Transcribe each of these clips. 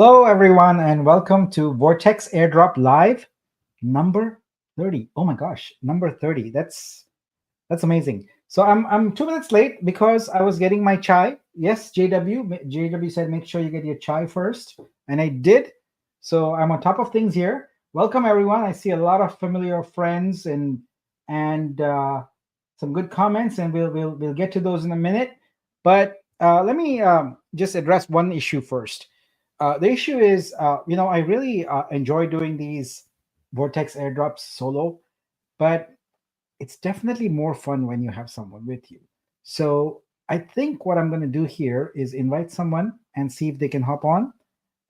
Hello, everyone, and welcome to Vortex Airdrop Live number 30. Oh my gosh, number 30. That's amazing. So I'm 2 minutes late because I was getting my chai. Yes, JW said make sure you get your chai first, and I did. So I'm on top of things here. Welcome, everyone. I see a lot of familiar friends and some good comments, and we'll get to those in a minute. But let me just address one issue first. The issue is, I really enjoy doing these Vortex airdrops solo, but it's definitely more fun when you have someone with you. So I think what I'm going to do here is invite someone and see if they can hop on.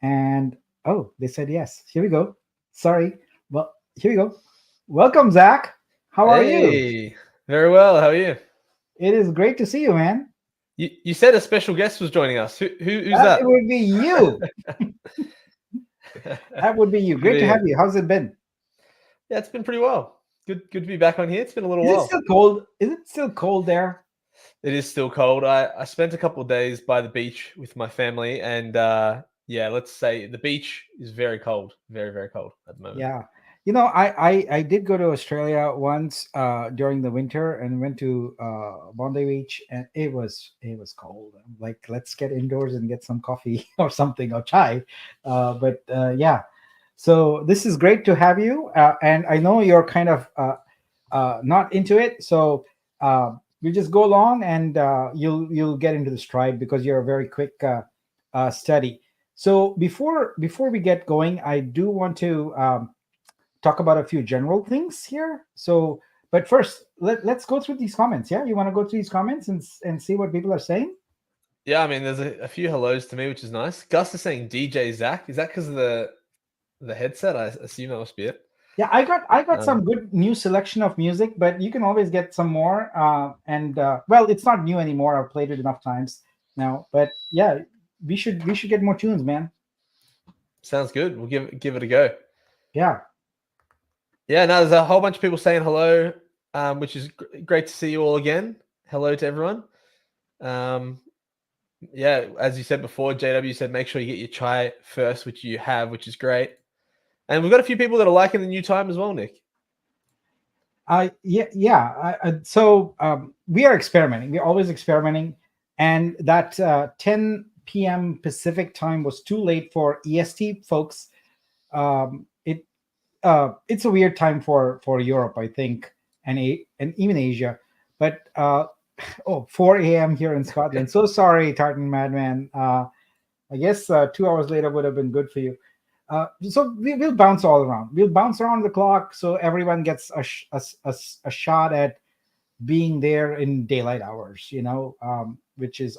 And oh, they said yes. Here we go. Sorry. Well, here we go. Welcome, Zach. How are you? Hey, very well. How are you? It is great to see you, man. You said a special guest was joining us. Who's It that? would be you. That would be you. Good to Great be to have here. you. How's it been? Yeah, it's been pretty well. Good to be back on here. It's been a little Is it while. still cold? Is it still cold there? It is still cold. I spent a couple of days by the beach with my family, and yeah, let's say the beach is very cold, very very cold at the moment. Yeah. I did go to Australia once during the winter and went to Bondi Beach, and it was cold. I'm like, let's get indoors and get some coffee or something or chai. But yeah, so this is great to have you, and I know you're kind of not into it, so we just go along and you'll get into the stride because you're a very quick study. So before we get going, I do want to talk about a few general things here. So, but first, let's go through these comments. Yeah, you want to go through these comments and see what people are saying? Yeah, I mean, there's a few hellos to me, which is nice. Gus is saying DJ Zach. Is that because of the headset? I assume that must be it. Yeah, I got Um, some good new selection of music, but you can always get some more. And well, it's not new anymore. I've played it enough times now. But yeah, we should get more tunes, man. Sounds good. We'll give it a go. Yeah. Yeah, no, there's a whole bunch of people saying hello, which is great to see you all again. Hello to everyone. Um, yeah, as you said before, JW said make sure you get your chai first, which you have, which is great. And we've got a few people that are liking the new time as well, Nick. So we are experimenting. We're always experimenting, and that 10 p.m. Pacific time was too late for EST folks. It's a weird time for Europe, I think, and even Asia. But 4 a.m. here in Scotland. So sorry, Tartan Madman. I guess 2 hours later would have been good for you. So we'll bounce all around. We'll bounce around the clock so everyone gets a shot at being there in daylight hours. Which is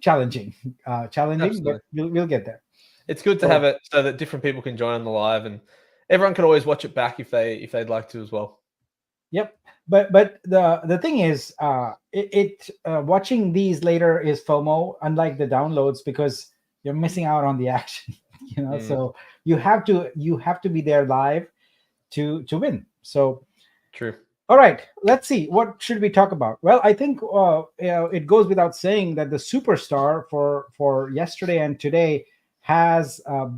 challenging, but Absolutely. we'll get there. It's good to So have it so that different people can join on the live and everyone can always watch it back if they'd like to as well. yep. But the thing is, watching these later is FOMO, unlike the downloads, because you're missing out on the action. Mm, So you have to be there live to win. So true. all right, let's see. What should we talk about? Well, I think it goes without saying that the superstar for yesterday and today has have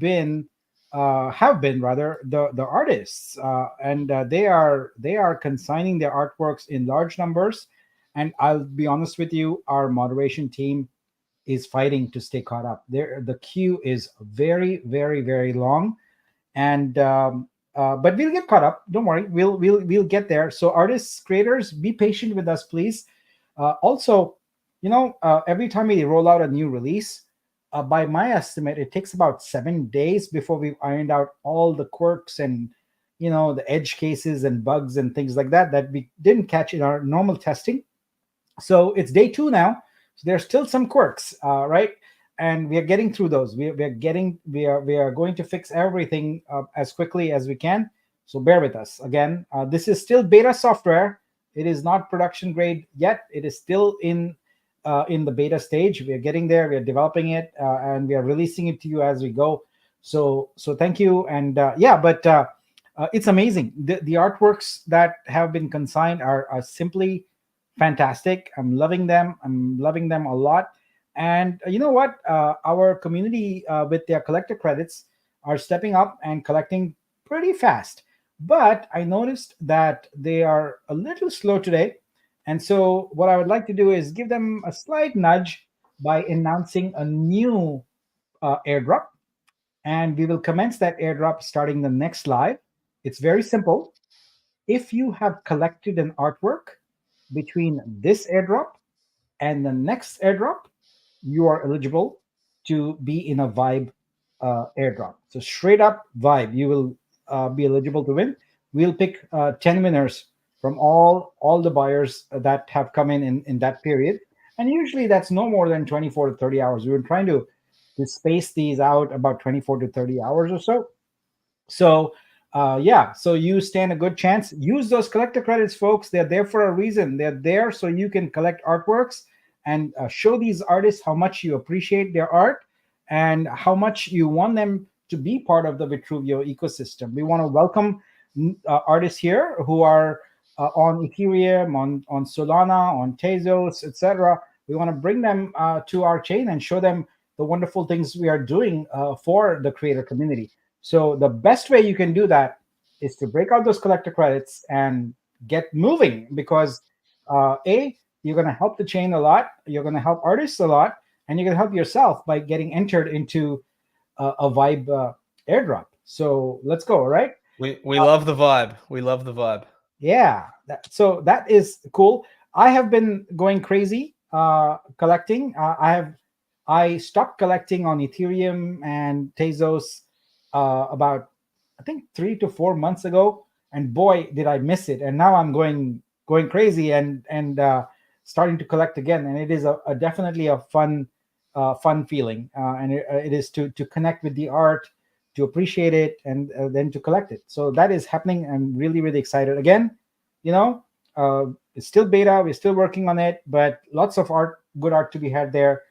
been rather the artists, and they are consigning their artworks in large numbers. And I'll be honest with you, our moderation team is fighting to stay caught up. The queue is very, very, very long, and but we'll get caught up. Don't worry, we'll get there. So artists, creators, be patient with us, please. Also, every time we roll out a new release, by my estimate, it takes about 7 days before we've ironed out all the quirks and the edge cases and bugs and things like that we didn't catch in our normal testing. So it's day two now. So there's still some quirks, right? And we are getting through those. We are going to fix everything as quickly as we can. So bear with us. Again, this is still beta software. It is not production grade yet. It is still in the beta stage. We are getting there. We are developing it, and we are releasing it to you as we go. So thank you. And it's amazing. The artworks that have been consigned are simply fantastic. I'm loving them a lot. And you know what? Our community with their collector credits are stepping up and collecting pretty fast. But I noticed that they are a little slow today. And so, what I would like to do is give them a slight nudge by announcing a new airdrop. And we will commence that airdrop starting the next live. It's very simple. If you have collected an artwork between this airdrop and the next airdrop, you are eligible to be in a Vibe airdrop. So straight up Vibe, you will be eligible to win. We'll pick 10 winners from all the buyers that have come in that period, and usually that's no more than 24 to 30 hours. We were trying to space these out about 24 to 30 hours or so. So, yeah, so you stand a good chance. Use those collector credits, folks. They're there for a reason. They're there so you can collect artworks and show these artists how much you appreciate their art and how much you want them to be part of the Vitruvio ecosystem. We want to welcome artists here who are on Ethereum, on Solana, on Tezos, etc. We want to bring them to our chain and show them the wonderful things we are doing for the creator community. So the best way you can do that is to break out those collector credits and get moving, because you're going to help the chain a lot, you're going to help artists a lot, and you're going to help yourself by getting entered into a Vibe airdrop. So let's go, all right? We love the vibe. We love the vibe. Yeah, so that is cool. I have been going crazy collecting. I stopped collecting on Ethereum and Tezos about, I think, 3 to 4 months ago, and boy did I miss it. And now I'm going crazy and starting to collect again, and it is definitely a fun feeling, and it is to connect with the art, to appreciate it, and then to collect it. So that is happening. I'm really excited. Again, you know, it's still beta, we're still working on it, but lots of good art to be had there.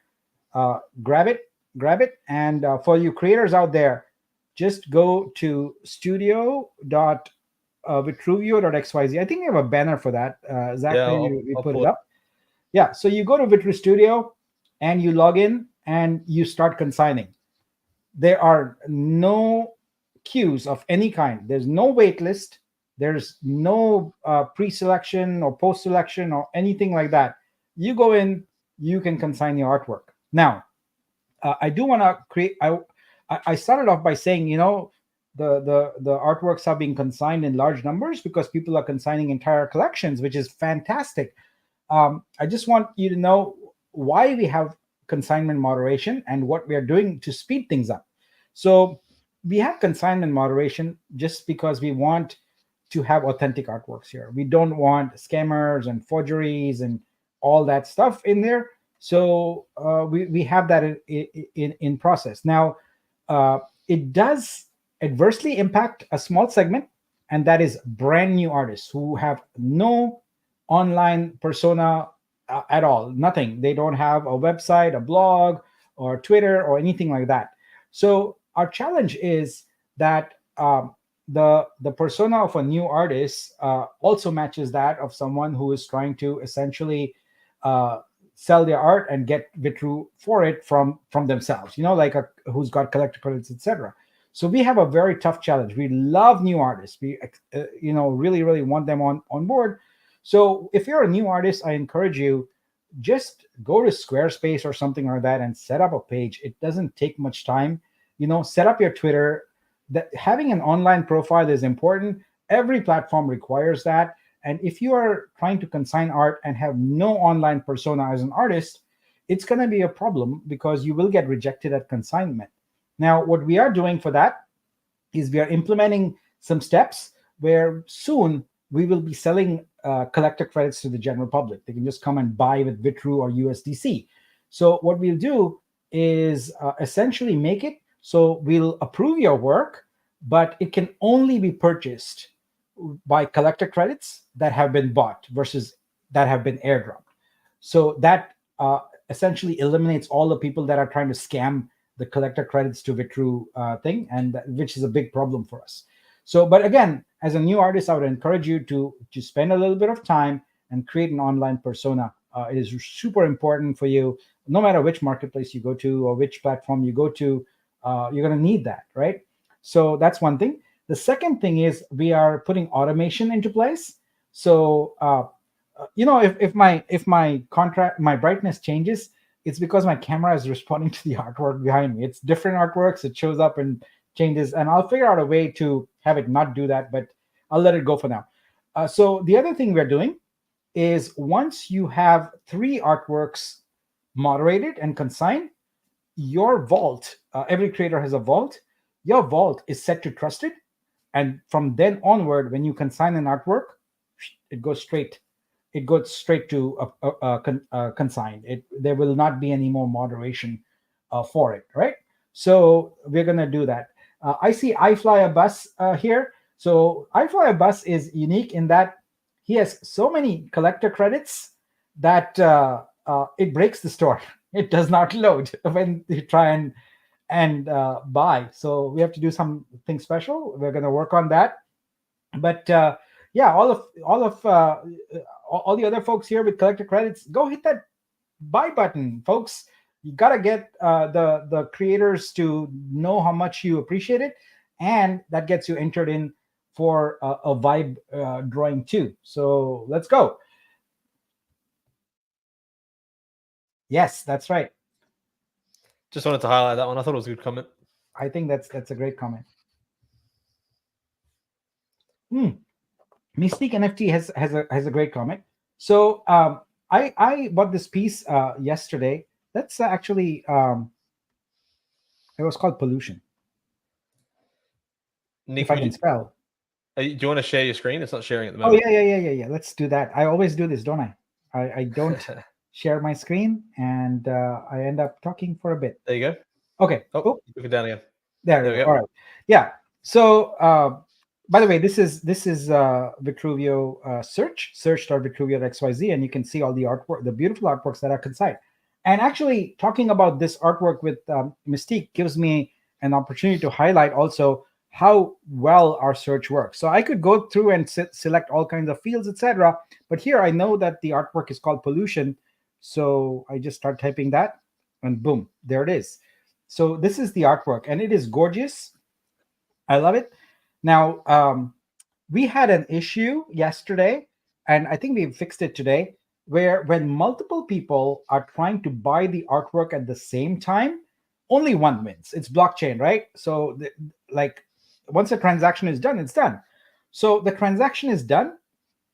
Grab it, and for you creators out there, just go to studio.vitruvio.xyz. I think we have a banner for that. Zach, Yeah, maybe we I'll put pull it up. Yeah, so you go to Vitru Studio and you log in and you start consigning. There are no queues of any kind. There's no wait list. There's no pre-selection or post-selection or anything like that. You go in, you can consign your artwork. Now, I do want to create. I started off by saying, the artworks are being consigned in large numbers because people are consigning entire collections, which is fantastic. I just want you to know why we have consignment moderation and what we are doing to speed things up. So we have consignment moderation just because we want to have authentic artworks here. We don't want scammers and forgeries and all that stuff in there. So we have that in process. Now, it does adversely impact a small segment, and that is brand new artists who have no online persona at all, nothing. They don't have a website, a blog, or Twitter, or anything like that. So our challenge is that the persona of a new artist also matches that of someone who is trying to essentially sell their art and get Vitru for it from themselves, like who's got collector credits, etc. So we have a very tough challenge. We love new artists. We really want them on board. So if you're a new artist, I encourage you, just go to Squarespace or something like that and set up a page. It doesn't take much time. Set up your Twitter. That having an online profile is important. Every platform requires that. And if you are trying to consign art and have no online persona as an artist, it's going to be a problem because you will get rejected at consignment. Now, what we are doing for that is we are implementing some steps where soon we will be selling collector credits to the general public. They can just come and buy with Vitru or USDC. So what we'll do is essentially make it so we'll approve your work, but it can only be purchased by collector credits that have been bought versus that have been airdropped. So that essentially eliminates all the people that are trying to scam the collector credits to Vitru thing, and which is a big problem for us. So, but again, as a new artist, I would encourage you to spend a little bit of time and create an online persona. It is super important for you. no matter which marketplace you go to or which platform you go to, you're going to need that, right? So that's one thing. The second thing is we are putting automation into place. So if my contract, my brightness changes, it's because my camera is responding to the artwork behind me. It's different artworks. It shows up and changes, and I'll figure out a way to have it not do that, but I'll let it go for now. So the other thing we're doing is once you have 3 artworks moderated and consigned, your vault, every creator has a vault, your vault is set to trusted. And from then onward, when you consign an artwork, it goes straight. It goes straight to consigned. There will not be any more moderation for it, right? So we're gonna do that. I see I Fly a Bus here. So I Fly a Bus is unique in that he has so many collector credits that it breaks the store. It does not load when you try and buy. So we have to do something special. We're going to work on that. But yeah, all the other folks here with collector credits, go hit that buy button, folks. You got to get the creators to know how much you appreciate it, and that gets you entered in for a vibe drawing too. So let's go. Yes, that's right. Just wanted to highlight that one. I thought it was a good comment. I think that's a great comment. Mystique NFT has a great comment. So I bought this piece yesterday. That's actually it was called Pollution. Nick, If I can spell. Do you want to share your screen? It's not sharing at the Oh moment. yeah. Let's do that. I always do this, don't I? I don't share my screen, and I end up talking for a bit. There you go. Okay. Oh, look it down again. There we go. All right. Yeah. So by the way, this is Vitruvio search.vitruvio.xyz, and you can see all the artwork, the beautiful artworks that are consigned. And actually, talking about this artwork with Mystique gives me an opportunity to highlight also how well our search works. So I could go through and select all kinds of fields, etc. But here I know that the artwork is called Pollution, so I just start typing that, and boom, there it is. So this is the artwork, and it is gorgeous. I love it. Now, we had an issue yesterday, and I think we fixed it today, where when multiple people are trying to buy the artwork at the same time, only one wins. It's blockchain, right? So, like, once a transaction is done, it's done. So the transaction is done,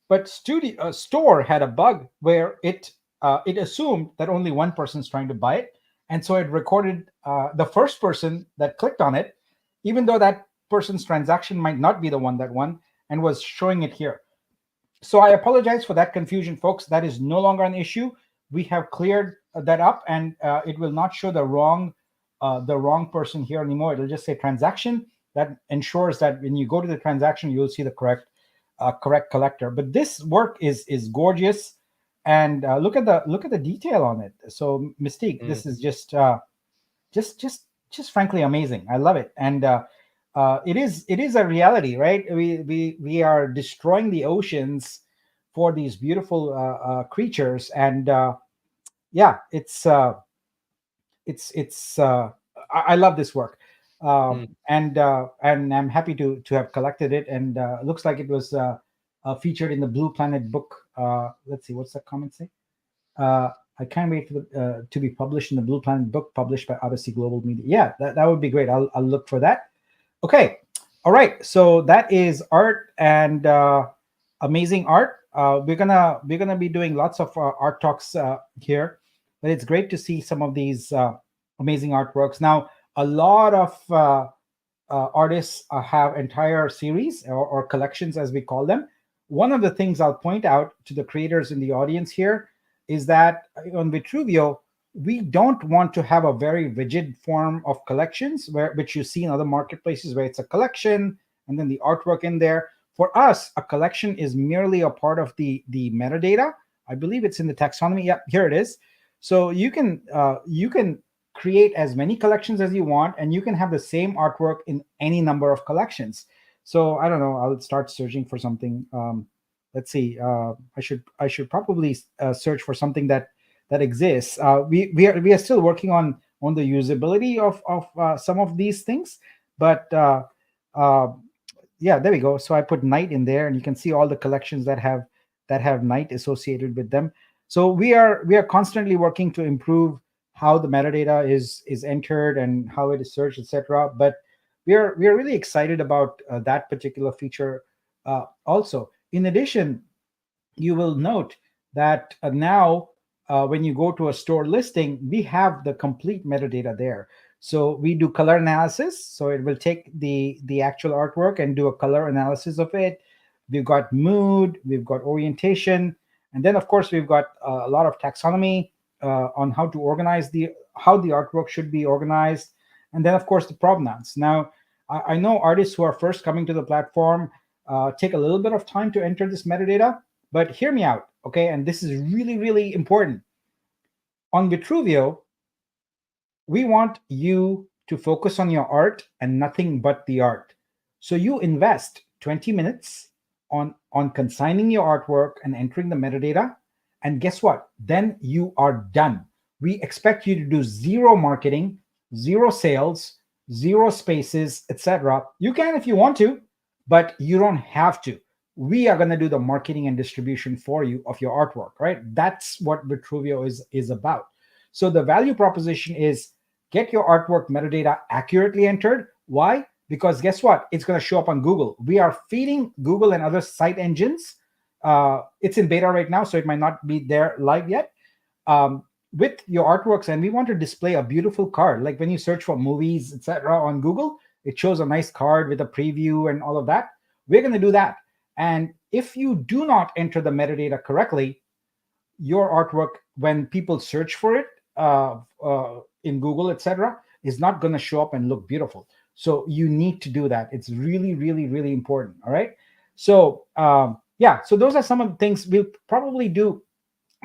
but store had a bug where it assumed that only one person's trying to buy it, and so it recorded the first person that clicked on it, even though that person's transaction might not be the one that won, and was showing it here. So I apologize for that confusion, folks. That is no longer an issue. We have cleared that up, and it will not show the wrong person here anymore. It'll just say transaction. That ensures that when you go to the transaction, you'll see the correct collector. But this work is gorgeous, and look at the detail on it. So Mystique, this is just frankly amazing. I love it, and it is a reality, right? We are destroying the oceans for these beautiful creatures, and yeah, it's I love this work. And I'm happy to have collected it, and looks like it was featured in the Blue Planet book. Let's see, what's that comment say? I can't wait for to be published in the Blue Planet book, published by Odyssey Global Media. Yeah, that would be great. I'll look for that. Okay, all right. So that is art, and amazing art. We're gonna be doing lots of art talks here, but it's great to see some of these amazing artworks. Now, a lot of artists have entire series or collections, as we call them. One of the things I'll point out to the creators in the audience here is that on Vitruvio, we don't want to have a very rigid form of collections, which you see in other marketplaces, where it's a collection and then the artwork in there. For us, a collection is merely a part of the metadata. I believe it's in the taxonomy. Yeah, here it is. So you can create as many collections as you want, and you can have the same artwork in any number of collections. So I don't know, I'll start searching for something. Let's see, I should probably search for something that that exists. We are still working on the usability of some of these things, but uh, yeah, there we go. So I put night in there, and you can see all the collections that have night associated with them. So we are constantly working to improve how the metadata is entered and how it is searched, etc. But we are really excited about that particular feature. Also, in addition, you will note that now when you go to a store listing, we have the complete metadata there. So we do color analysis, so it will take the actual artwork and do a color analysis of it. We've got mood, we've got orientation, and then of course we've got a lot of taxonomy on how to organize how the artwork should be organized, and then of course the provenance. Now I know artists who are first coming to the platform take a little bit of time to enter this metadata, but hear me out, okay? And this is really, really important. On Vitruvio, we want you to focus on your art and nothing but the art. So you invest 20 minutes on consigning your artwork and entering the metadata. And guess what? Then you are done. We expect you to do zero marketing, zero sales, zero spaces, etc. You can if you want to, but you don't have to. We are going to do the marketing and distribution for you of your artwork, right? That's what Vitruvio is about. So the value proposition is get your artwork metadata accurately entered. Why? Because guess what? It's going to show up on Google. We are feeding Google and other site engines. It's in beta right now, so it might not be there live yet. With your artworks, and we want to display a beautiful card. Like when you search for movies, etc., on Google, it shows a nice card with a preview and all of that. We're going to do that. And if you do not enter the metadata correctly, your artwork, when people search for it in Google, etc., is not going to show up and look beautiful. So you need to do that. It's really, really, really important. All right. So yeah, so those are some of the things. We'll probably do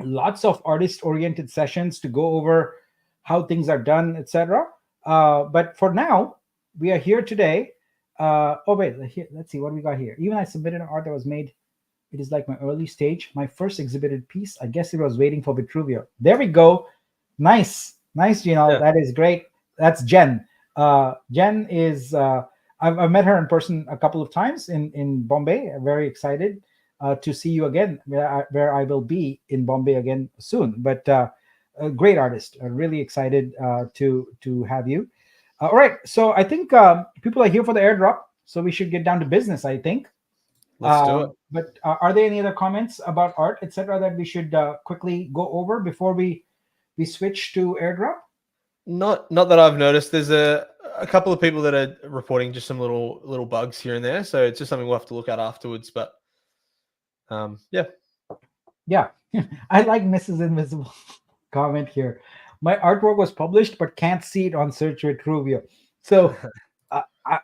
lots of artist-oriented sessions to go over how things are done, etc. But for now, we are here today. Oh wait, let's see what we got here. Even I submitted an art that was made. It is like my early stage, my first exhibited piece. I guess it was waiting for Vitruvio. There we go. Nice, Gino. Yeah. That is great. That's Jen. Jen is. I've met her in person a couple of times in Bombay. I'm very excited to see you again, where I will be in Bombay again soon. But a great artist. Really excited to have you. All right. So I think people are here for the airdrop, so we should get down to business, I think. Let's do it. But are there any other comments about art, etc., that we should quickly go over before we switch to airdrop? Not that I've noticed. There's a couple of people that are reporting just some little bugs here and there, so it's just something we'll have to look at afterwards. But yeah. I like Mrs. Invisible comment here. My artwork was published, but can't see it on Search Vitruvio. So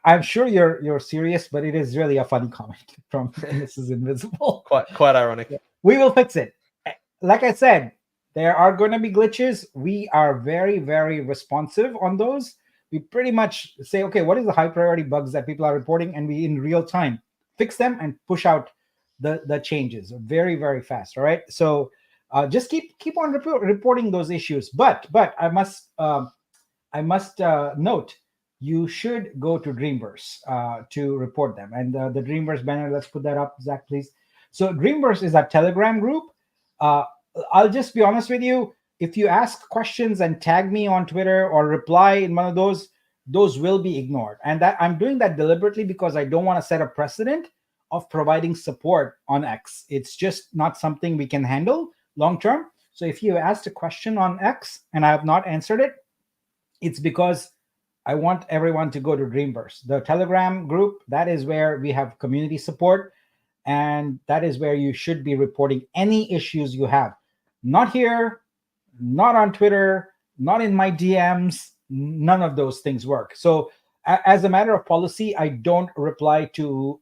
I'm sure you're serious, but it is really a funny comment from Mrs. Invisible. Quite ironic. We will fix it. Like I said, there are going to be glitches. We are very, very responsive on those. We pretty much say, okay, what is the high priority bugs that people are reporting, and we in real time fix them and push out the changes very, very fast. All right. So just keep on reporting those issues. But I must note, you should go to Dreamverse to report them. And the Dreamverse banner, let's put that up, Zach, please. So Dreamverse is a Telegram group. I'll just be honest with you. If you ask questions and tag me on Twitter or reply in one of those will be ignored. And that I'm doing that deliberately because I don't want to set a precedent of providing support on X. It's just not something we can handle long term. So if you asked a question on X and I have not answered it, it's because I want everyone to go to Dreamverse, the Telegram group. That is where we have community support, and that is where you should be reporting any issues you have. Not here, not on Twitter, not in my DMs. None of those things work. So as a matter of policy, I don't reply to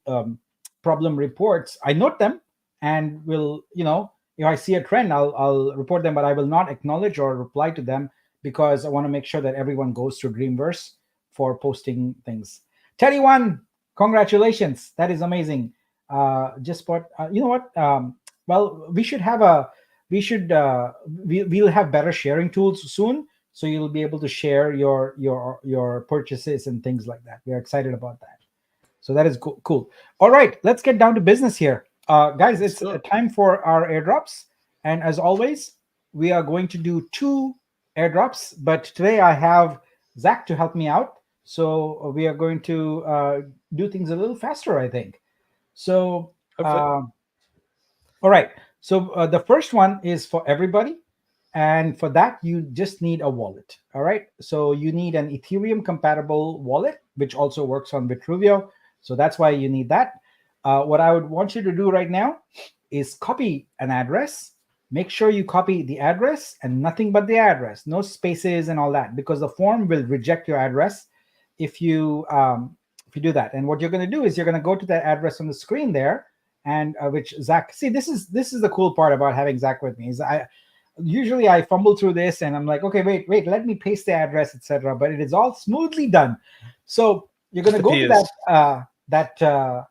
problem reports. I note them and will, if I see a trend, I'll report them, but I will not acknowledge or reply to them because I want to make sure that everyone goes to Dreamverse for posting things. Teddy One, congratulations. That is amazing. You know what? Well, we should have we'll have better sharing tools soon, so you'll be able to share your purchases and things like that. We are excited about that. So that is cool. All right, let's get down to business here. Guys, it's time for our airdrops. And as always, we are going to do 2 airdrops. But today I have Zach to help me out. So we are going to do things a little faster, I think. So, all right. So the first one is for everybody. And for that, you just need a wallet. All right. So you need an Ethereum compatible wallet, which also works on Vitruvio. So that's why you need that. What I would want you to do right now is copy an address. Make sure you copy the address and nothing but the address, no spaces and all that, because the form will reject your address if you do that. And what you're going to do is you're going to go to that address on the screen there, and which Zach. See, this is the cool part about having Zach with me. Is usually I fumble through this and I'm like, okay, wait, let me paste the address, etc. But it is all smoothly done. So you're going to go to that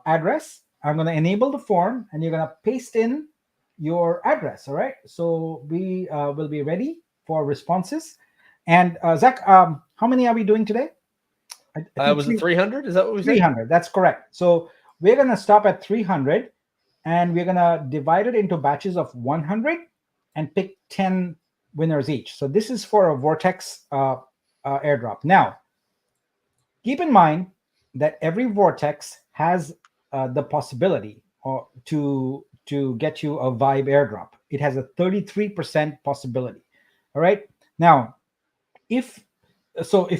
address. I'm going to enable the form, and you're going to paste in your address. All right. So we will be ready for responses. And Zach, how many are we doing today? Was it 300? Is that what we said? 300. That's correct. So we're going to stop at 300, and we're going to divide it into batches of 100 and pick 10 winners each. So this is for a Vortex airdrop. Now, keep in mind that every Vortex has the possibility to get you a Vibe airdrop. It has a 33% possibility. All right. Now, if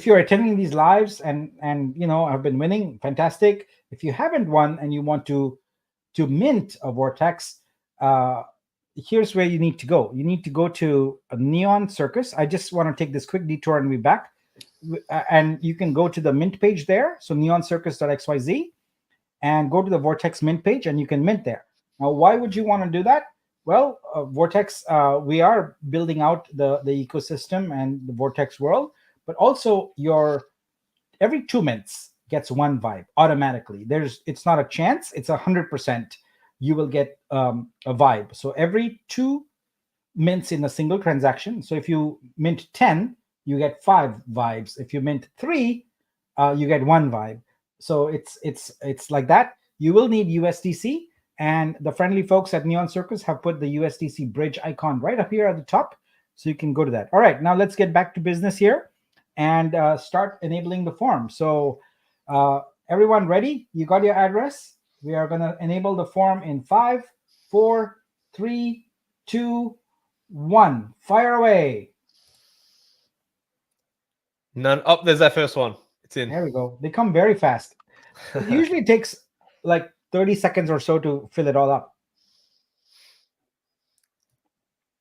you're attending these lives and have been winning, fantastic. If you haven't won and you want to mint a Vortex, here's where you need to go. You need to go to a Neon Circus. I just want to take this quick detour and be back. And you can go to the mint page there. So neoncircus.xyz, and go to the Vortex mint page, and you can mint there. Now, why would you want to do that? Well, Vortex, we are building out the ecosystem and the Vortex world, but also every 2 mints gets 1 vibe automatically. It's not a chance, it's 100%. You will get a vibe. So every 2 mints in a single transaction. So if you mint 10, you get 5 vibes. If you mint 3, you get 1 vibe. So it's like that. You will need USDC, and the friendly folks at Neon Circus have put the USDC bridge icon right up here at the top, so you can go to that. All right, now let's get back to business here and start enabling the form. So everyone ready? You got your address? We are going to enable the form in 5, 4, 3, 2, 1. Fire away. None. Oh, there's that first one. It's in. There we go. They come very fast. It usually takes like 30 seconds or so to fill it all up.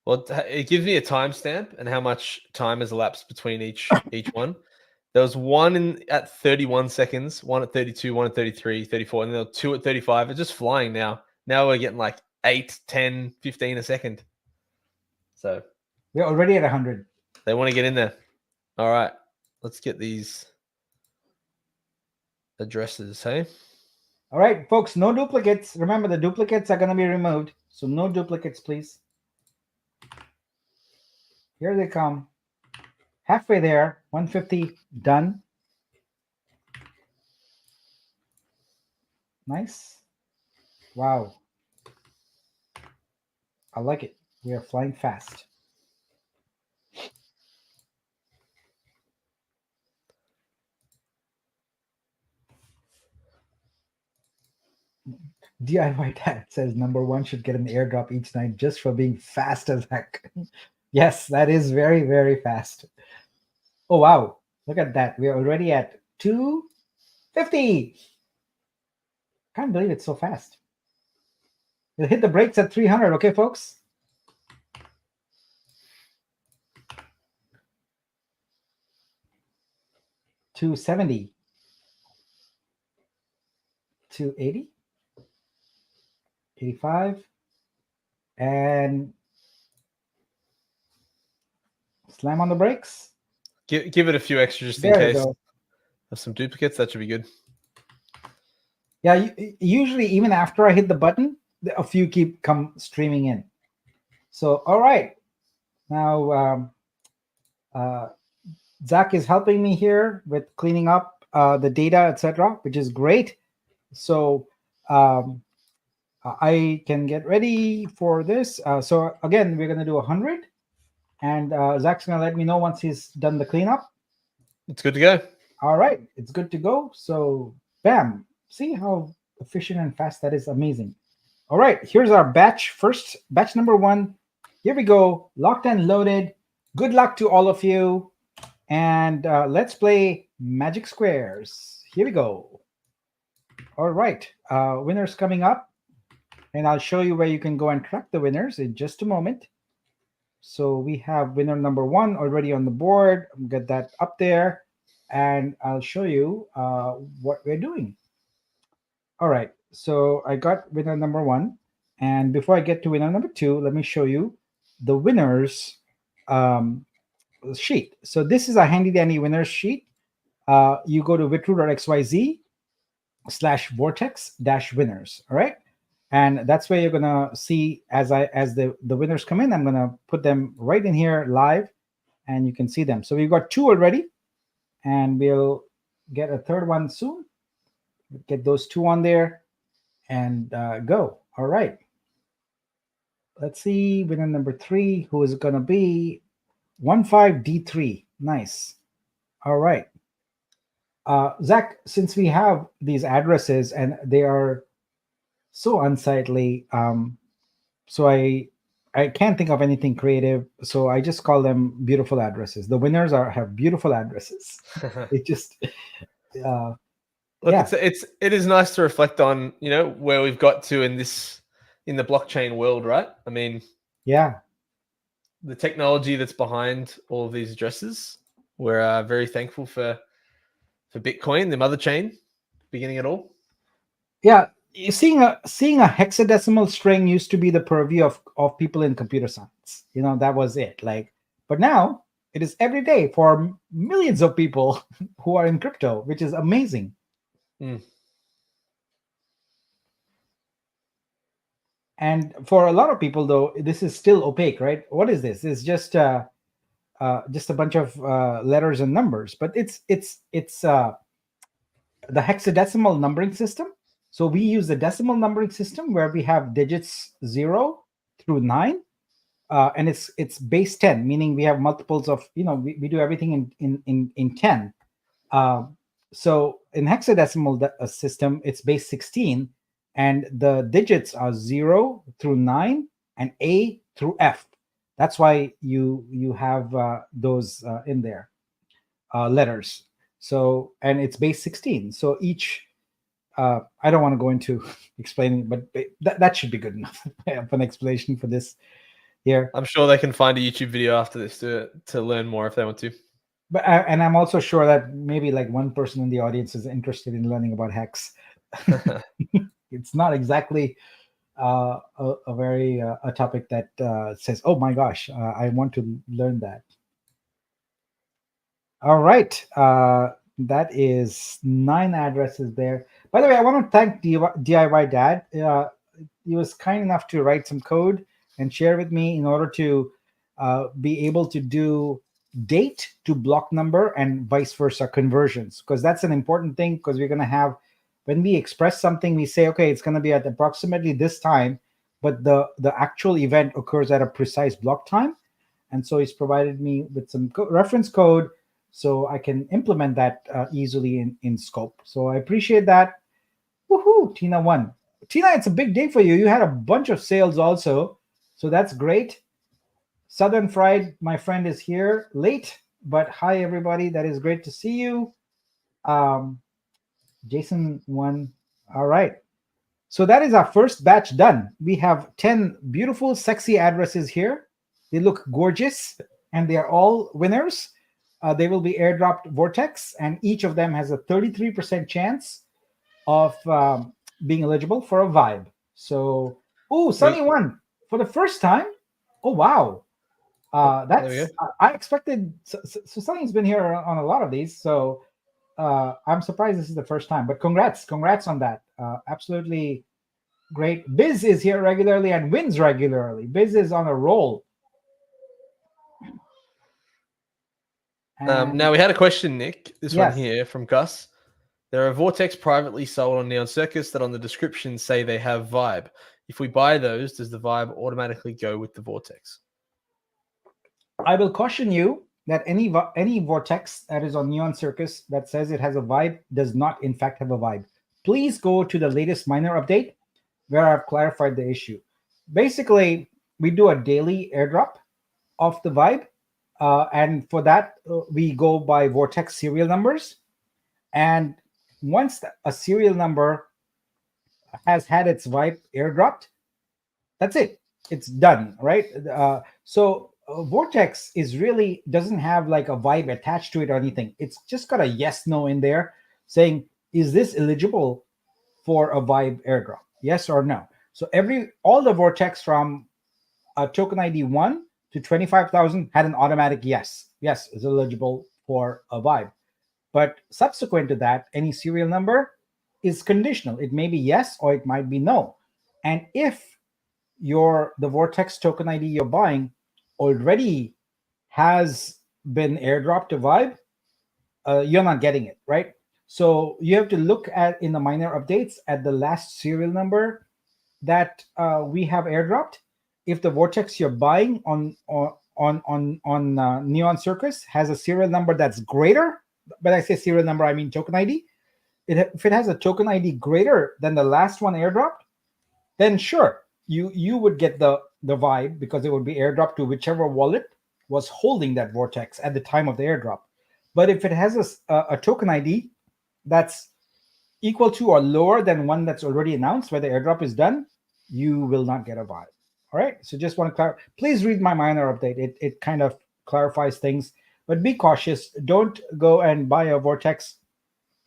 Well, it gives me a timestamp and how much time has elapsed between each one. There was one at 31 seconds, one at 32, one at 33, 34, and there were 2 at 35. It's just flying now. Now we're getting like 8, 10, 15 a second. So we're already at 100. They want to get in there. All right. Let's get these addresses, hey? All right, folks, no duplicates. Remember, the duplicates are going to be removed. So no duplicates, please. Here they come. Halfway there, 150 done. Nice. Wow. I like it. We are flying fast. DIY Dad says number 1 should get an airdrop each night just for being fast as heck. Yes, that is very, very fast. Oh, wow. Look at that. We're already at 250. Can't believe it's so fast. We'll hit the brakes at 300. Okay, folks? $270. $280. 85. And slam on the brakes. Give it a few extra just in case. Have some duplicates. That should be good. Yeah, usually even after I hit the button, a few come streaming in. So, all right. Now, uh, Zach is helping me here with cleaning up the data, etc., which is great. So, um, I can get ready for this. So, again, we're going to do 100. And Zach's going to let me know once he's done the cleanup. It's good to go. All right. It's good to go. So, bam. See how efficient and fast that is? Amazing. All right, here's our batch. First, batch number 1. Here we go. Locked and loaded. Good luck to all of you. And let's play Magic Squares. Here we go. All right, winners coming up. And I'll show you where you can go and track the winners in just a moment. So we have winner number 1 already on the board. I'll get that up there. And I'll show you what we're doing. All right, so I got winner number 1. And before I get to winner number 2, let me show you the winners um, sheet. So this is a handy dandy winners sheet. You go to vitru.xyz/vortex-winners. All right, and that's where you're gonna see as the winners come in. I'm gonna put them right in here live, and you can see them. So we've got 2 already, and we'll get a third one soon. Get those 2 on there and go. All right. Let's see, winner number 3, who is it going to be? 15D3. Nice. All right. Zach, since we have these addresses and they are so unsightly, so I can't think of anything creative, so I just call them beautiful addresses. The winners have beautiful addresses. It just Look, yeah. it is nice to reflect on, where we've got to in the blockchain world, right? I mean, Yeah. the technology that's behind all of these addresses. We're very thankful for Bitcoin, the mother chain, beginning it all. Yeah, seeing a hexadecimal string used to be the purview of people in computer science. That was it. But now it is every day for millions of people who are in crypto, which is amazing. Mm. And for a lot of people, though, this is still opaque, right? What is this? It's just a bunch of letters and numbers, but it's the hexadecimal numbering system. So we use the decimal numbering system where we have digits 0 through 9, and it's base 10, meaning we have multiples of we do everything in 10. So in hexadecimal system, it's base 16, and the digits are 0 through 9 and A through F. That's why you have those in there, letters. So, and it's base 16. So each I don't want to go into explaining, but that should be good enough of an explanation for this here. I'm sure they can find a YouTube video after this to learn more if they want to. But and I'm also sure that maybe like one person in the audience is interested in learning about hex. It's not exactly a very a topic that says, "Oh my gosh, I want to learn that." All right, that is 9 addresses there. By the way, I want to thank DIY Dad. He was kind enough to write some code and share with me in order to be able to do date to block number and vice versa conversions, because that's an important thing, because we're going to have, when we express something, we say, okay, it's going to be at approximately this time, but the actual event occurs at a precise block time. And so he's provided me with some reference code so I can implement that easily in scope. So I appreciate that. Woohoo, Tina won. Tina, it's a big day for you. You had a bunch of sales also, so that's great. Southern Fried, my friend, is here late, but hi everybody. That is great to see you. Jason won. All right. So that is our first batch done. We have 10 beautiful, sexy addresses here. They look gorgeous, and they are all winners. They will be airdropped Vortex, and each of them has a 33% chance of being eligible for a vibe. So, oh, Sunny won for the first time. Oh, wow. That's I expected. So Sunny's been here on a lot of these, so I'm surprised this is the first time. But congrats on that. Absolutely Great. Biz is here regularly and wins regularly. Biz is on a roll. And Now we had a question, Nick. This one yes, here from Gus. There are Vortex privately sold on Neon Circus that on the description say they have Vibe. If we buy those, does the Vibe automatically go with the Vortex? I will caution you that any vortex that is on Neon Circus that says it has a vibe does not in fact have a vibe. Please go to the latest minor update where I've clarified the issue. Basically, we do a daily airdrop of the vibe, and for that we go by vortex serial numbers. And once a serial number has had its vibe airdropped, that's it, it's done, right? Vortex is really doesn't have like a vibe attached to it or anything. It's just got a yes no in there saying, is this eligible for a vibe airdrop, yes or no? So all the Vortex from token ID 1 to 25,000 had an automatic yes is eligible for a vibe. But subsequent to that, any serial number is conditional. It may be yes or it might be no. And if the Vortex token ID you're buying already has been airdropped to Vibe, you're not getting it, right? So you have to look at in the minor updates at the last serial number that we have airdropped. If the Vortex you're buying on Neon Circus has a serial number that's greater, when I say serial number, I mean token ID. If it has a token ID greater than the last one airdropped, then sure, you would get the vibe because it would be airdropped to whichever wallet was holding that Vortex at the time of the airdrop. But if it has a token ID that's equal to or lower than one that's already announced where the airdrop is done, you will not get a vibe. All right. So just want to clarify. Please read my minor update. It kind of clarifies things, but be cautious. Don't go and buy a Vortex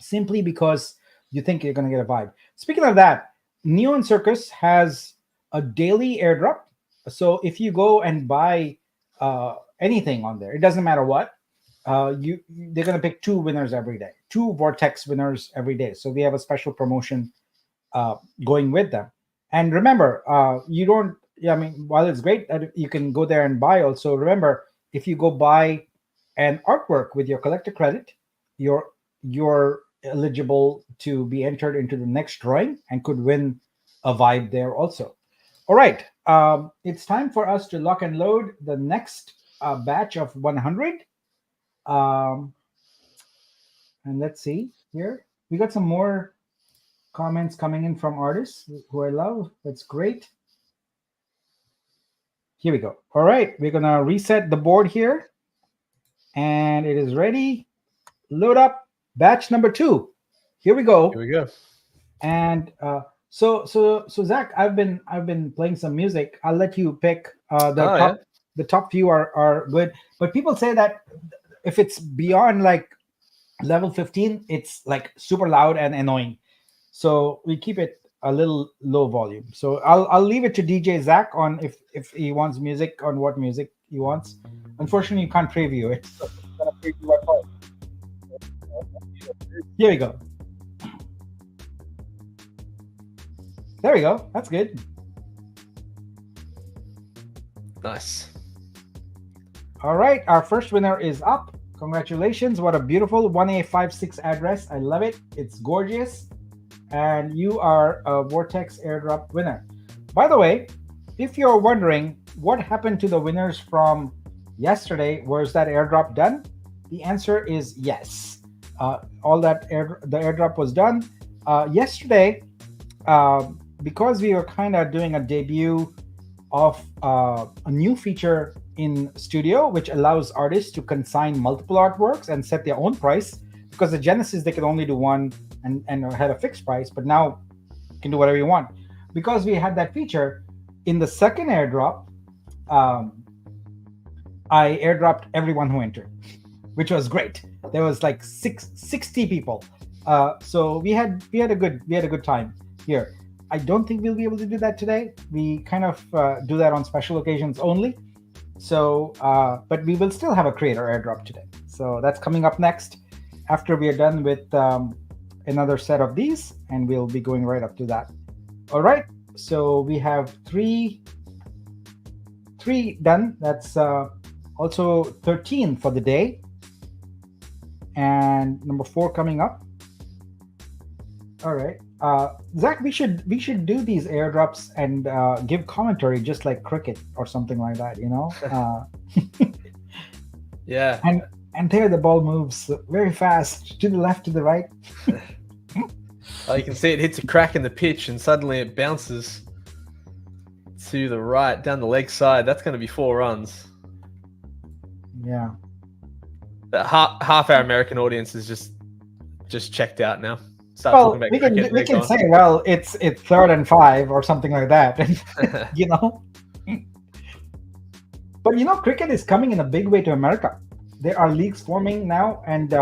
simply because you think you're going to get a vibe. Speaking of that, Neon Circus has a daily airdrop. So if you go and buy anything on there, it doesn't matter what, they're going to pick 2 winners every day, 2 Vortex winners every day. So we have a special promotion going with them. And remember, you don't, I mean, while it's great that you can go there and buy, also remember, if you go buy an artwork with your collector credit, you're eligible to be entered into the next drawing and could win a vibe there also. All right, it's time for us to lock and load the next batch of 100. And let's see here. We got some more comments coming in from artists who I love. That's great. Here we go. All right, we're gonna reset the board here, and it is ready. Load up batch number 2. Here we go. Here we go. And so Zach, I've been playing some music. I'll let you pick the top few are good, but people say that if it's beyond like level 15, it's like super loud and annoying. So we keep it a little low volume. So I'll leave it to DJ Zach on if he wants music, on what music he wants. Unfortunately, you can't preview it. So I'm gonna preview my part. Here we go. There we go. That's good. Nice. All right, our first winner is up. Congratulations. What a beautiful 1A56 address. I love it. It's gorgeous. And you are a Vortex airdrop winner. By the way, if you're wondering what happened to the winners from yesterday, was that airdrop done? The answer is yes. All that the airdrop was done yesterday. Because we were kind of doing a debut of a new feature in Studio, which allows artists to consign multiple artworks and set their own price. Because the Genesis, they could only do one and had a fixed price, but now you can do whatever you want. Because we had that feature, in the second airdrop, I airdropped everyone who entered, which was great. There was like 60 people. So we had a good time here. I don't think we'll be able to do that today. We kind of do that on special occasions only. So, but we will still have a creator airdrop today. So that's coming up next after we are done with another set of these, and we'll be going right up to that. All right, So we have three done. That's also 13 for the day, and number 4 coming up. All right, Zach, we should do these airdrops and give commentary just like cricket or something like that, you know. Yeah. And there the ball moves very fast to the left, to the right. Oh, you can see it hits a crack in the pitch and suddenly it bounces to the right down the leg side. That's going to be 4 runs. Yeah. But half our American audience is just checked out now. Start Well, talking about we cricket. can we can say, well, it's 3rd and 5 or something like that, you know. But you know, cricket is coming in a big way to America. There are leagues forming now, and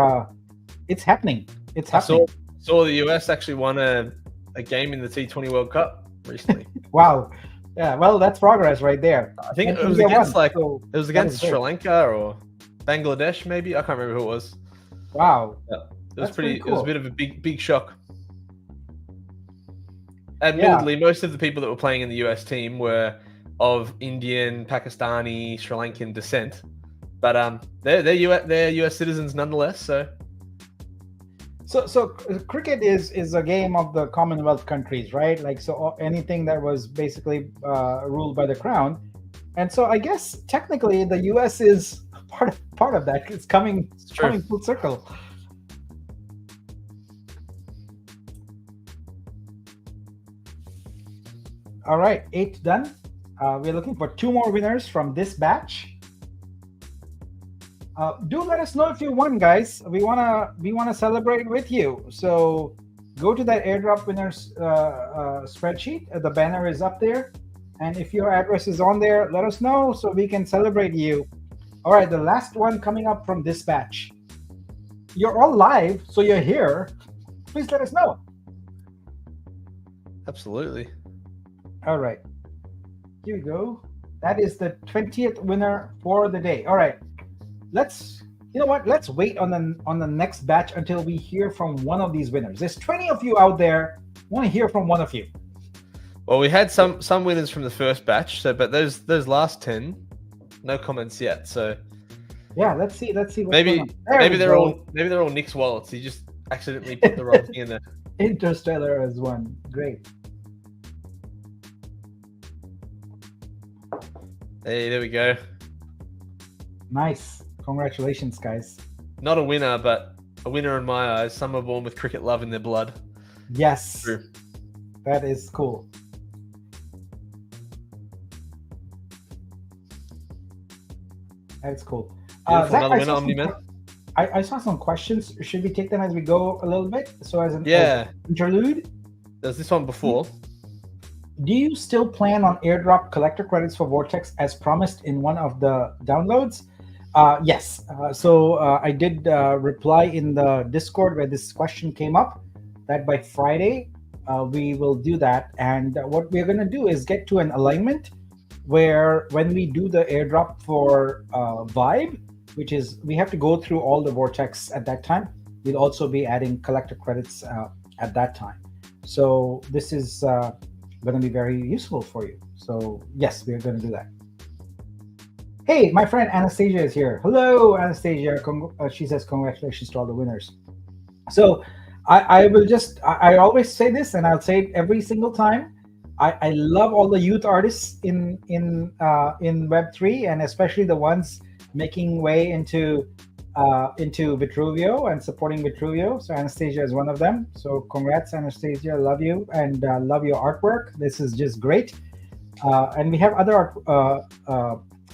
it's happening. It's I happening. saw the US actually won a game in the T20 World Cup recently. Wow. Yeah. Well, that's progress right there. I think And it was India against won, like so it was that against is great. Sri Lanka or Bangladesh, maybe. I can't remember who it was. Wow. Yeah. It was That's pretty It was a cool. bit of a big shock. Admittedly, most of the people that were playing in the US team were of Indian, Pakistani, Sri Lankan descent, but they're US citizens nonetheless. So cricket is a game of the Commonwealth countries, right? Like, so anything that was basically ruled by the crown, and so I guess technically the U.S. is part of that. It's coming full circle. All right, 8 done. We're looking for 2 more winners from this batch. Do let us know if you won, guys. We wanna celebrate with you. So go to that airdrop winners spreadsheet. The banner is up there, and if your address is on there, let us know so we can celebrate you. All right, the last one coming up from this batch. You're all live, so you're here. Please let us know. Absolutely. All right, here we go. That is the 20th winner for the day. All right. You know what? Let's wait on the next batch until we hear from one of these winners. There's 20 of you out there. Want to hear from one of you. Well, we had some winners from the first batch, but those last 10, no comments yet. So yeah, let's see. What's maybe they're all Nick's wallets. He just accidentally put the wrong thing in there. Interstellar as one. Great. Hey, there we go. Nice. Congratulations, guys. Not a winner, but a winner in my eyes. Some are born with cricket love in their blood. Yes. True. That is cool. That's cool. Zach, Another winner, Omni-Man. I saw some questions. Should we take them as we go a little bit? So as an interlude? There's this one before. Do you still plan on airdrop collector credits for Vortex as promised in one of the downloads? Yes. So I did reply in the Discord where this question came up that by Friday we will do that. And what we're going to do is get to an alignment where when we do the airdrop for Vibe, which is we have to go through all the Vortex at that time. We'll also be adding collector credits at that time. So this is going to be very useful for you. So yes, we're going to do that. Hey, my friend Anastasia is here. Hello, Anastasia. She says congratulations to all the winners. So I always say this, and I'll say it every single time. I love all the youth artists in Web3, and especially the ones making way into Vitruvio and supporting Vitruvio. So Anastasia is one of them. So congrats, Anastasia. Love you and love your artwork. This is just great. And we have other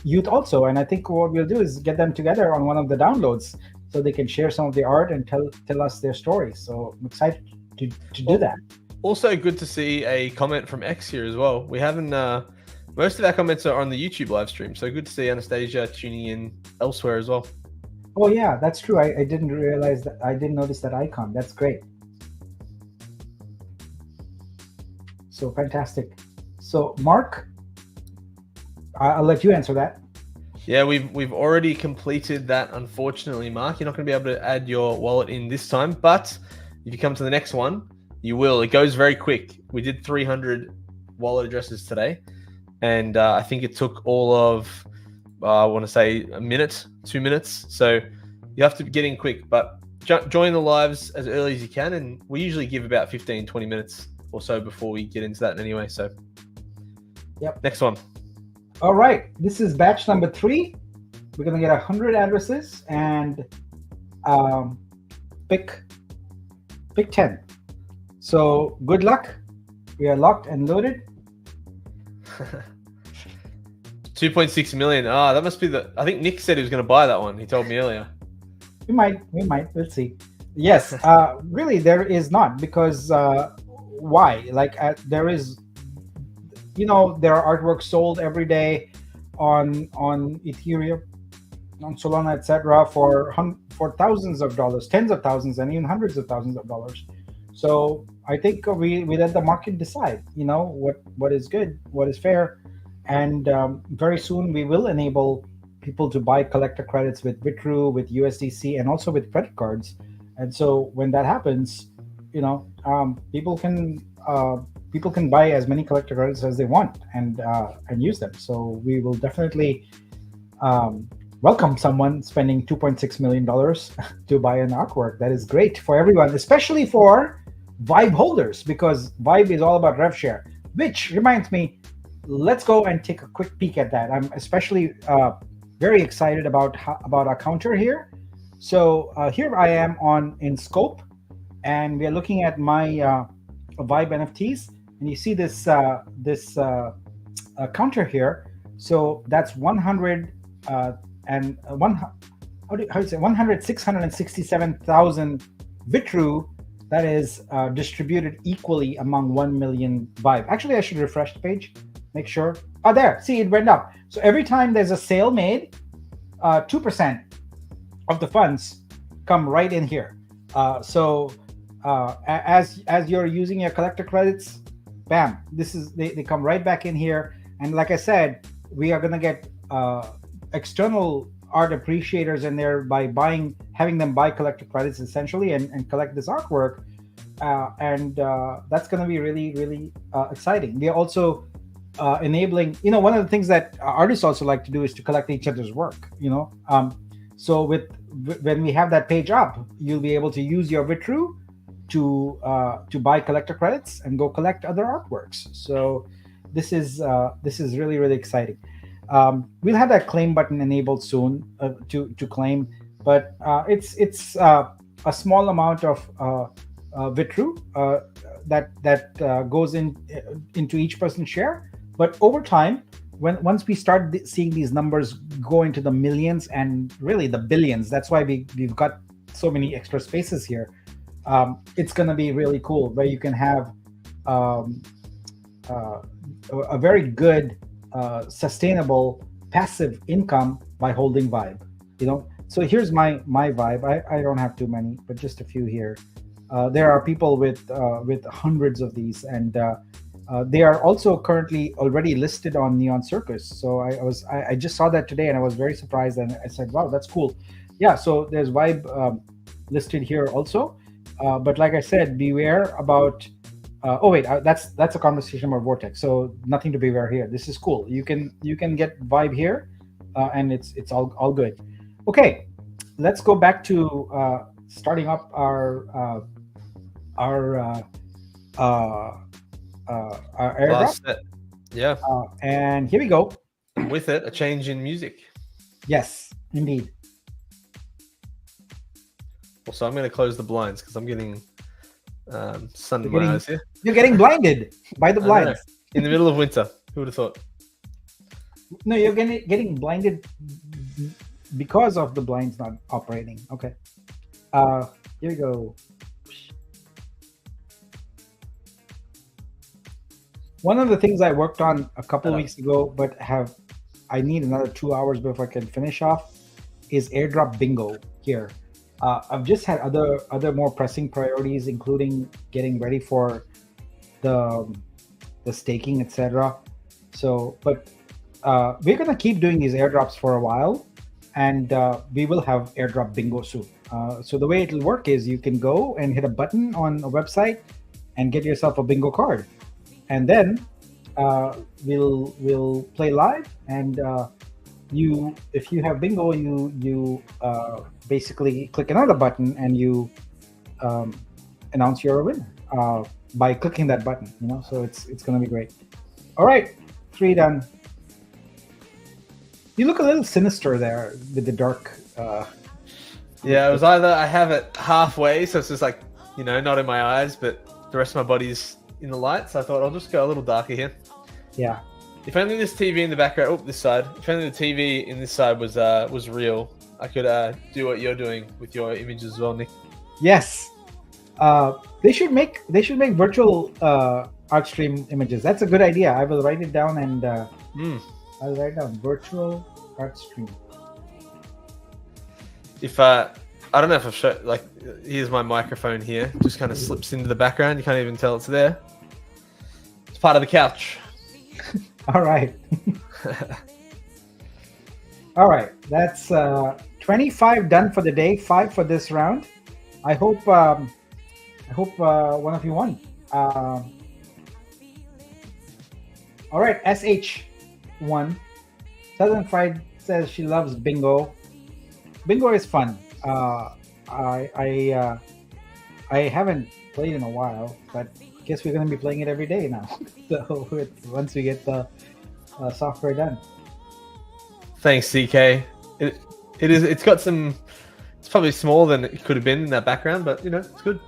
youth also. And I think what we'll do is get them together on one of the downloads so they can share some of the art and tell us their stories. So I'm excited to do that. Also good to see a comment from X here as well. We haven't most of our comments are on the YouTube live stream, so good to see Anastasia tuning in elsewhere as well. Oh yeah, that's true. I didn't realize that. I didn't notice that icon. That's great. So fantastic. So Mark, I'll let you answer that. Yeah, we've already completed that. Unfortunately, Mark, you're not going to be able to add your wallet in this time, but if you come to the next one, you will. It goes very quick. We did 300 wallet addresses today, and I think it took all of I want to say a minute, 2 minutes. So you have to get in quick, but join the lives as early as you can, and we usually give about 15-20 minutes or so before we get into that anyway. So yep. Next one. All right, this is batch number 3. We're gonna get 100 addresses and pick 10. So good luck. We are locked and loaded. 2.6 million. That must be I think Nick said he was going to buy that one. He told me earlier. We might. Let's see. Yes, really, there is not, because why? Like there is, there are artworks sold every day on Ethereum, on Solana, etc., for thousands of dollars, tens of thousands, and even hundreds of thousands of dollars. So I think we let the market decide, what is good, what is fair, and very soon we will enable people to buy collector credits with Vitru, with USDC, and also with credit cards. And so when that happens, people can buy as many collector credits as they want and use them. So we will definitely welcome someone spending $2.6 million to buy an artwork. That is great for everyone, especially for Vibe holders, because Vibe is all about rev share. Which reminds me, let's go and take a quick peek at that. I'm especially very excited about our counter here. So here I am in scope, and we are looking at my Vibe NFTs, and you see this counter here. So that's 667,000 Vitru that is distributed equally among 1 million Vibe. Actually, I should refresh the page, make sure. Oh, there, see, it went up. So every time there's a sale made, 2% of the funds come right in here. So as you're using your collector credits, bam, they come right back in here. And like I said, we are gonna get external art appreciators in there by having them buy collector credits essentially and collect this artwork, and that's going to be really, really exciting. We are also enabling, one of the things that artists also like to do is to collect each other's work. So when we have that page up, you'll be able to use your Vitru to buy collector credits and go collect other artworks. So this is really, really exciting. We'll have that claim button enabled soon to claim, but it's a small amount of Vitru that goes into each person's share. But over time, once we start seeing these numbers go into the millions and really the billions, that's why we've got so many extra spaces here. It's going to be really cool, where you can have a very good sustainable passive income by holding Vibe. So here's my Vibe. I don't have too many, but just a few here. There are people with hundreds of these, and they are also currently already listed on Neon Circus. So I just saw that today, and I was very surprised, and I said, wow, that's cool. Yeah, so there's Vibe listed here also, but like I said, beware about that's a conversation about Vortex, so nothing to beware here. This is cool. You can get Vibe here, and it's all good. Okay, let's go back to starting up our airdrop. Yeah. And here we go. With it, a change in music. Yes, indeed. Also, I'm going to close the blinds because I'm getting sun in my eyes here. You're getting blinded by the blinds. In the middle of winter. Who would have thought? No, you're getting blinded because of the blinds not operating. Okay. Here we go. One of the things I worked on a couple weeks ago, but I need another 2 hours before I can finish off, is airdrop bingo here. I've just had other more pressing priorities, including getting ready for the staking, etc. So, but we're gonna keep doing these airdrops for a while, and we will have airdrop bingo soon. So the way it'll work is you can go and hit a button on a website and get yourself a bingo card, and then we'll play live, and if you have bingo, you basically click another button and you um, announce you're a winner by clicking that button. So it's gonna be great. All right, 3 done. You look a little sinister there with the dark. Yeah, it was either I have it halfway, so it's just like, not in my eyes, but the rest of my body's in the light. So I thought I'll just go a little darker here. Yeah. If only this TV in the background, this side. If only the TV in this side was real, I could do what you're doing with your images as well, Nick. Yes. They should make virtual art stream images. That's a good idea. I will write it down and I'll write down virtual art stream. If I don't know if I've shown, like, here's my microphone here, just kind of slips into the background. You can't even tell it's there. It's part of the couch. All right. All right. That's 25 done for the day. 5 for this round. I hope one of you won. All right. SH won. Southern Fried says she loves bingo. Bingo is fun. I haven't played in a while, but I guess we're going to be playing it every day now. So once we get the software done. Thanks, CK. It's got some. It's probably smaller than it could have been in that background, but it's good.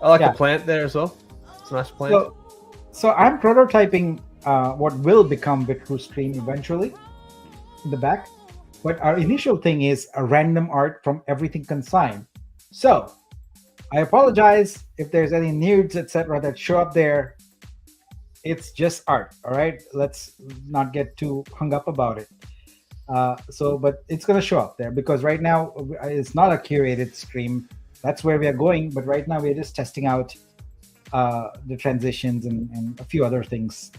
I like the plant there as well. It's a nice plant. So I'm prototyping what will become VitruStream eventually in the back. But our initial thing is a random art from everything consigned. So I apologize if there's any nudes, etc., that show up there. It's just art, all right? Let's not get too hung up about it. But it's going to show up there because right now it's not a curated stream. That's where we are going. But right now we're just testing out the transitions and a few other things.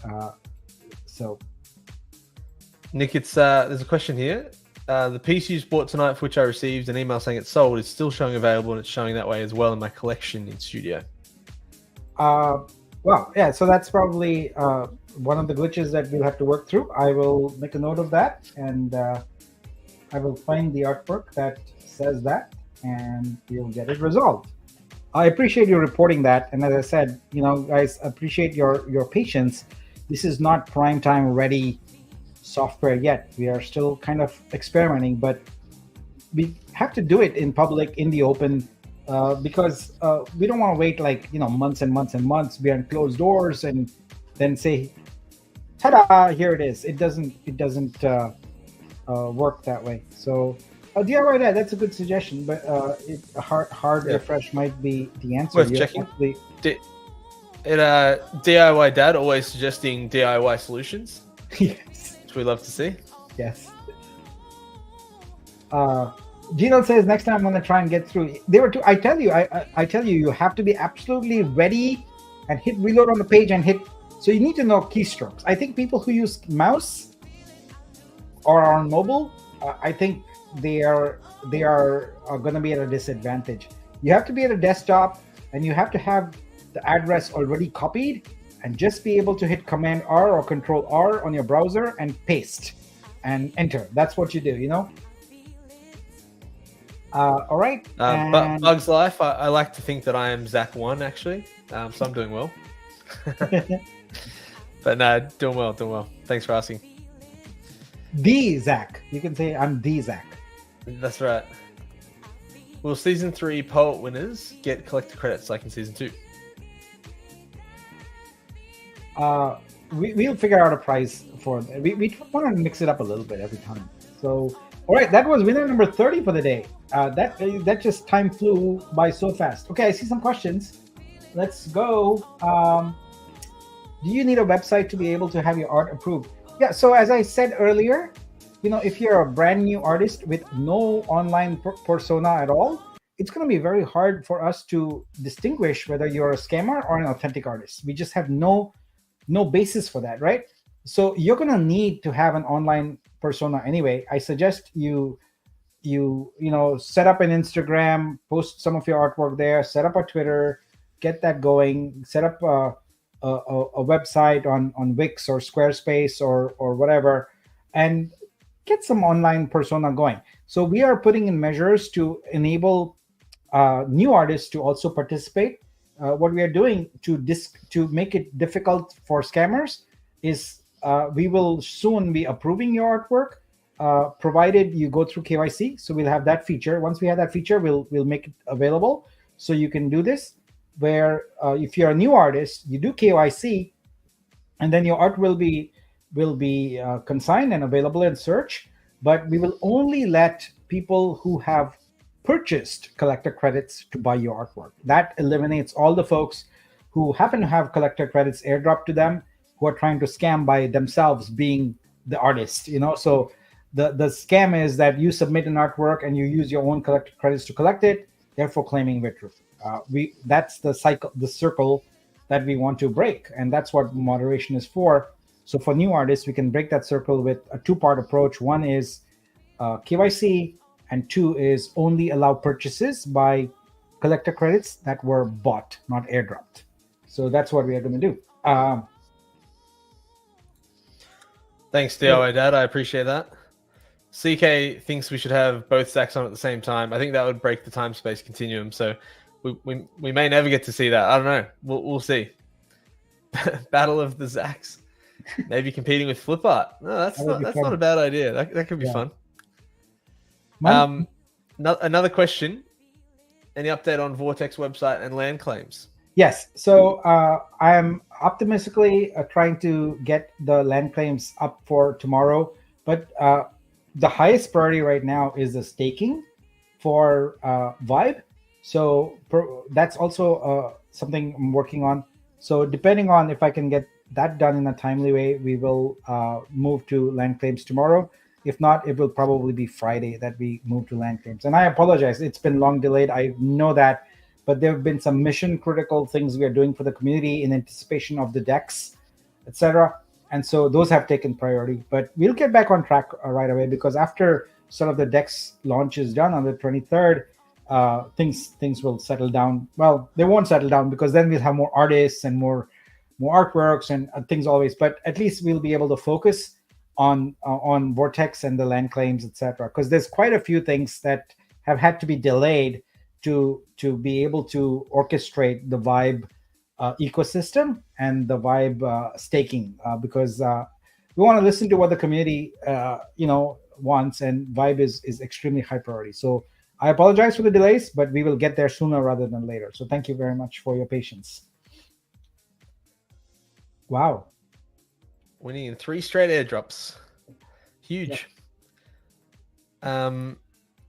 Nick, there's a question here. The piece you bought tonight, for which I received an email saying it's sold, is still showing available, and it's showing that way as well in my collection in studio. Well, yeah, so that's probably one of the glitches that we'll have to work through. I will make a note of that, and I will find the artwork that says that, and we'll get it resolved. I appreciate you reporting that, and as I said, guys, appreciate your patience. This is not prime time ready software yet. We are still kind of experimenting, but we have to do it in public, in the open, because we don't want to wait months and months and months behind closed doors and then say, ta-da, here it is. It doesn't work that way. So DIY that's a good suggestion, but a hard refresh might be the answer. Worth checking. DIY Dad always suggesting DIY solutions. Yes. Which we love to see. Yes. Gino says next time I'm going to try and get through. There were two. I tell you, you have to be absolutely ready and hit reload on the page and hit. So you need to know keystrokes. I think people who use mouse or are on mobile, I think they are going to be at a disadvantage. You have to be at a desktop and you have to have the address already copied and just be able to hit Command R or Control R on your browser and paste and enter. That's what you do, all right. But Bug's Life, I like to think that I am Zach 1, actually. So I'm doing well. But no, doing well. Thanks for asking. The Zach. You can say I'm the Zach. That's right. Will Season 3 Poet winners get collector credits like in Season 2? We'll figure out a price for it. We want to mix it up a little bit every time. So, all right, that was winner number 30 for the day. That just time flew by so fast. Okay, I see some questions. Let's go. Do you need a website to be able to have your art approved? Yeah, so as I said earlier, if you're a brand new artist with no online persona at all, it's going to be very hard for us to distinguish whether you're a scammer or an authentic artist. We just have no basis for that, right? So you're going to need to have an online persona anyway. I suggest you set up an Instagram, post some of your artwork there, set up a Twitter, get that going, set up a website on Wix or Squarespace or whatever, and get some online persona going. So we are putting in measures to enable new artists to also participate. What we are doing to make it difficult for scammers is we will soon be approving your artwork, provided you go through KYC. So we'll have that feature. Once we have that feature, we'll make it available so you can do this. Where if you're a new artist, you do KYC, and then your art will be consigned and available in search. But we will only let people who have purchased collector credits to buy your artwork. That eliminates all the folks who happen to have collector credits airdrop to them, who are trying to scam by themselves being the artist. So the scam is that you submit an artwork and you use your own collector credits to collect it, therefore claiming victory. That's the circle that we want to break, and that's what moderation is for. So for new artists, we can break that circle with a two-part approach. One is KYC, and two is only allow purchases by collector credits that were bought, not airdropped. So that's what we are going to do. Thanks, DOA Dad. I appreciate that. CK thinks we should have both Zacks on at the same time. I think that would break the time space continuum. So we may never get to see that. I don't know. We'll see. Battle of the Zacks. Maybe competing with Flip Art. No, that's not a bad idea. That could be fun. Another question. Any update on Vortex website and land claims? Yes. So I'm optimistically trying to get the land claims up for tomorrow. But the highest priority right now is the staking for Vibe. So that's also something I'm working on. So depending on if I can get that done in a timely way, we will move to land claims tomorrow. If not, it will probably be Friday that we move to land claims. And I apologize. It's been long delayed. I know that. But there have been some mission critical things we are doing for the community in anticipation of the decks, etc. And so those have taken priority. But we'll get back on track right away, because after sort of the decks launch is done on the 23rd, things will settle down. Well, they won't settle down because then we'll have more artists and more artworks and things always. But at least we'll be able to focus on Vortex and the land claims, etc. Because there's quite a few things that have had to be delayed to be able to orchestrate the Vibe ecosystem and the Vibe staking, because we want to listen to what the community wants, and Vibe is extremely high priority. So I apologize for the delays, but we will get there sooner rather than later. So thank you very much for your patience. Wow. Winning in 3 straight airdrops. Huge. Yeah.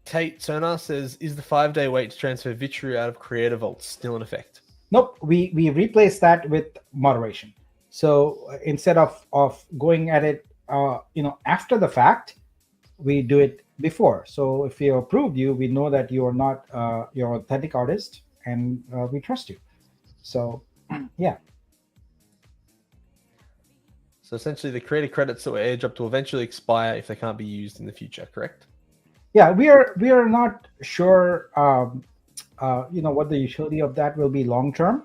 Tate Sonar says, is the 5-day wait to transfer Vitru out of Creator Vault still in effect? Nope. We replaced that with moderation. So instead of going at it after the fact, we do it before. So if we approve you, we know that you are not your authentic artist, and we trust you. So yeah. So essentially, the creator credits that were airdropped will eventually expire if they can't be used in the future, correct? Yeah, we are not sure, what the utility of that will be long term,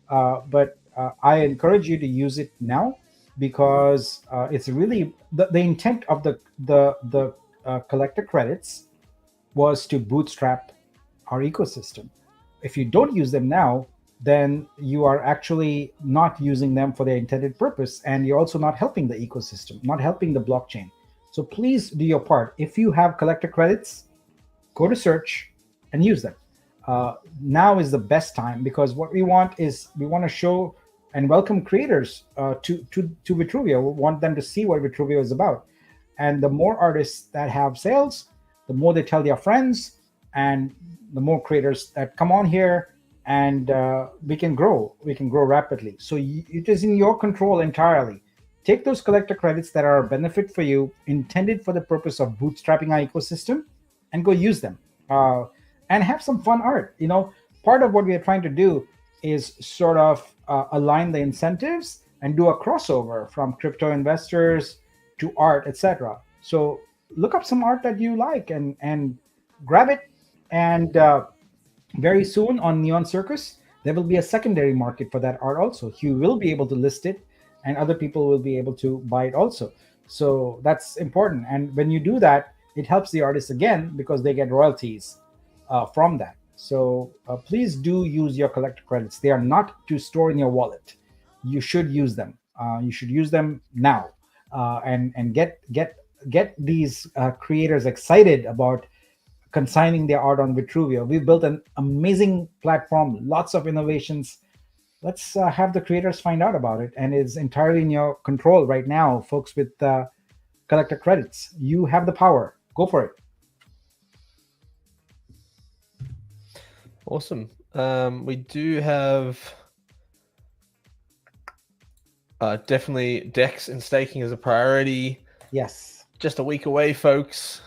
but I encourage you to use it now, because it's really the intent of the collector credits was to bootstrap our ecosystem. If you don't use them now, then you are actually not using them for their intended purpose, and you're also not helping the ecosystem, not helping the blockchain. So please do your part. If you have collector credits, go to search and use them. Now is the best time, because what we want is we want to show and welcome creators to Vitruvio. We want them to see what Vitruvio is about. And the more artists that have sales, the more they tell their friends, and the more creators that come on here, and we can grow rapidly. So it is in your control entirely. Take those collector credits that are a benefit for you, intended for the purpose of bootstrapping our ecosystem, and go use them and have some fun art. Part of what we are trying to do is sort of align the incentives and do a crossover from crypto investors to art, etc. So look up some art that you like and grab it. And very soon on Neon Circus, there will be a secondary market for that art also. You will be able to list it, and other people will be able to buy it also. So that's important. And when you do that, it helps the artist again because they get royalties from that. So please do use your collector credits. They are not to store in your wallet. You should use them. You should use them now, and get these creators excited about consigning their art on Vitruvio. We've built an amazing platform, lots of innovations. Let's have the creators find out about it, and it's entirely in your control right now, folks. With collector credits, you have the power. Go for it. Awesome. We do have definitely DEX and staking as a priority. Yes. Just a week away, folks.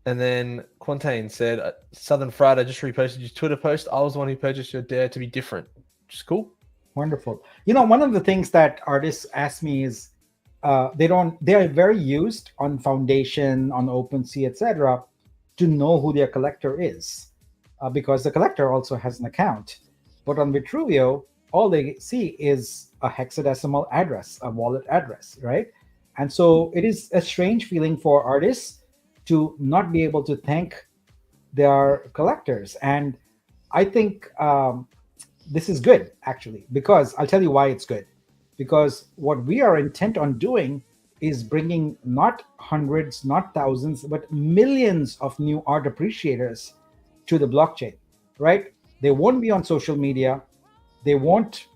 And then Quantain said, Southern Fried, I just reposted your Twitter post. I was the one who purchased your Dare to be Different, which is cool. Wonderful. You know, one of the things that artists ask me is they are very used on Foundation, on OpenSea, etc., to know who their collector is, because the collector also has an account. But on Vitruvio, all they see is a hexadecimal address, a wallet address, right? And so it is a strange feeling for artists to not be able to thank their collectors. And I think this is good, actually, because I'll tell you why it's good. Because what we are intent on doing is bringing not hundreds, not thousands, but millions of new art appreciators to the blockchain, right? They won't be on social media. They won't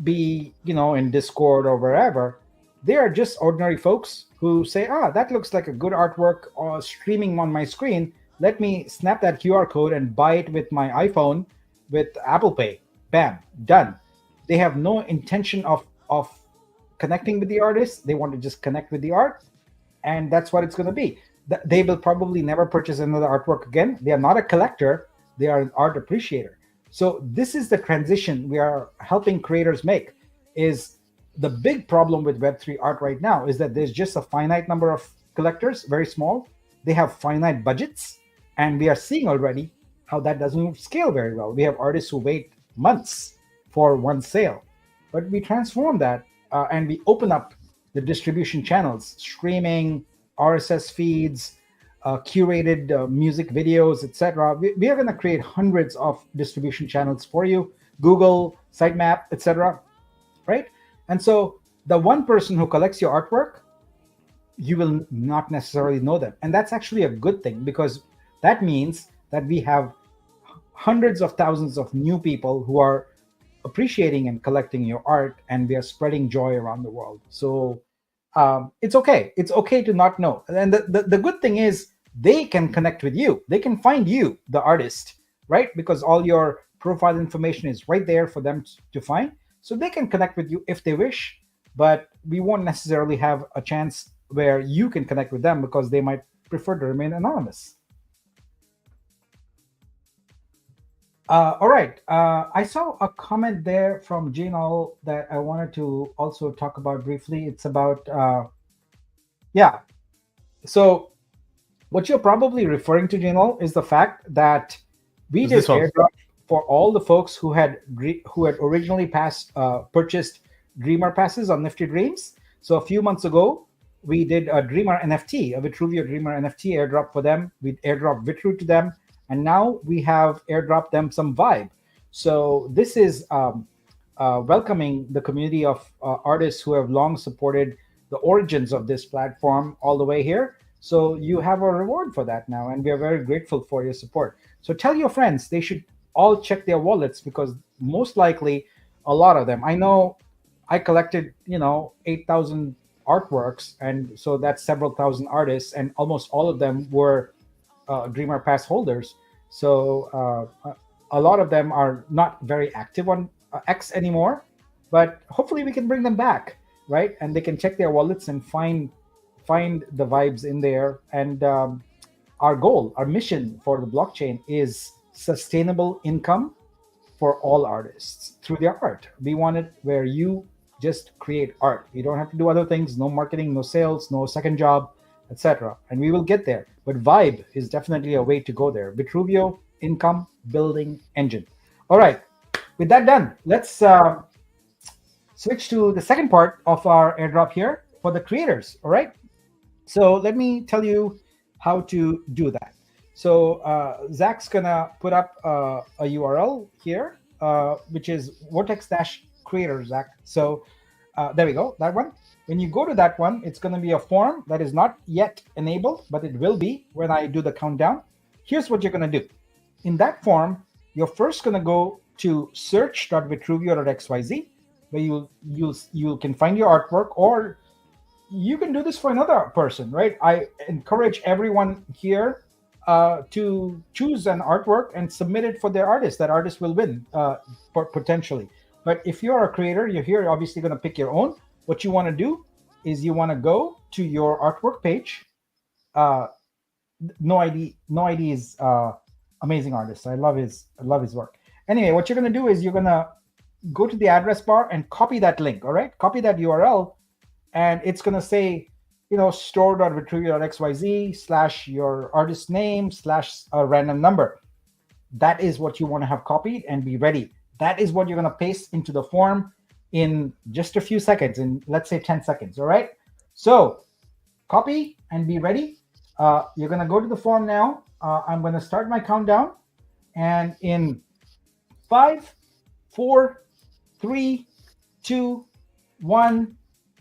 be, in Discord or wherever. They are just ordinary folks who say, that looks like a good artwork or streaming on my screen. Let me snap that QR code and buy it with my iPhone with Apple Pay. Bam, done. They have no intention of connecting with the artist. They want to just connect with the art, and that's what it's going to be. They will probably never purchase another artwork again. They are not a collector. They are an art appreciator. So this is the transition we are helping creators make. Is the big problem with Web3 art right now is that there's just a finite number of collectors, very small. They have finite budgets, and we are seeing already how that doesn't scale very well. We have artists who wait months for one sale, but we transform that and we open up the distribution channels, streaming, RSS feeds, curated music videos, etc. We are going to create hundreds of distribution channels for you, Google, Sitemap, etc. Right? And so the one person who collects your artwork, you will not necessarily know them. And that's actually a good thing, because that means that we have hundreds of thousands of new people who are appreciating and collecting your art, and we are spreading joy around the world. So it's okay. It's okay to not know. And the good thing is they can connect with you. They can find you, the artist, right? Because all your profile information is right there for them to find. So they can connect with you if they wish, but we won't necessarily have a chance where you can connect with them because they might prefer to remain anonymous. All right. I saw a comment there from Janal that I wanted to also talk about briefly. It's about, yeah. So what you're probably referring to, Janal, is the fact that we did airdrop for all the folks who had originally purchased Dreamer passes on Nifty Dreams. So a few months ago, we did a Dreamer NFT, a Vitruvio Dreamer NFT airdrop for them. We airdropped Vitru to them. And now we have airdropped them some Vibe. So this is welcoming the community of artists who have long supported the origins of this platform all the way here. So you have a reward for that now, and we are very grateful for your support. So tell your friends they should all check their wallets, because most likely a lot of them, I know I collected, 8,000 artworks, and so that's several thousand artists, and almost all of them were Dreamer Pass holders. So a lot of them are not very active on X anymore, but hopefully we can bring them back, right? And they can check their wallets and find the vibes in there. And our goal, our mission for the blockchain is sustainable income for all artists through their art. We want it where you just create art. You don't have to do other things, no marketing, no sales, no second job, etc. And we will get there. But Vibe is definitely a way to go there. Vitruvio, income building engine. All right. with that done, let's switch to the second part of our airdrop here for the creators. All right. So let me tell you how to do that. So Zach's gonna put up a URL here, which is vortex-creator, Zach. So there we go, that one. When you go to that one, it's gonna be a form that is not yet enabled, but it will be when I do the countdown. Here's what you're gonna do. In that form, you're first gonna go to search.vitruvio.xyz, where you can find your artwork, or you can do this for another person, right? I encourage everyone here to choose an artwork and submit it for their artist. That artist will win potentially. But if you're a creator, you're here, you're obviously going to pick your own. What you want to do is you want to go to your artwork page. No ID is amazing artist. I love his work. Anyway, what you're going to do is you're going to go to the address bar and copy that link. All right, copy that URL, and it's going to say, store.vitruvio.xyz / your artist name / a random number. That is what you want to have copied and be ready. That is what you're going to paste into the form in just a few seconds, in let's say 10 seconds. All right. So copy and be ready. You're going to go to the form now. I'm going to start my countdown. And in 5, 4, 3, 2, 1,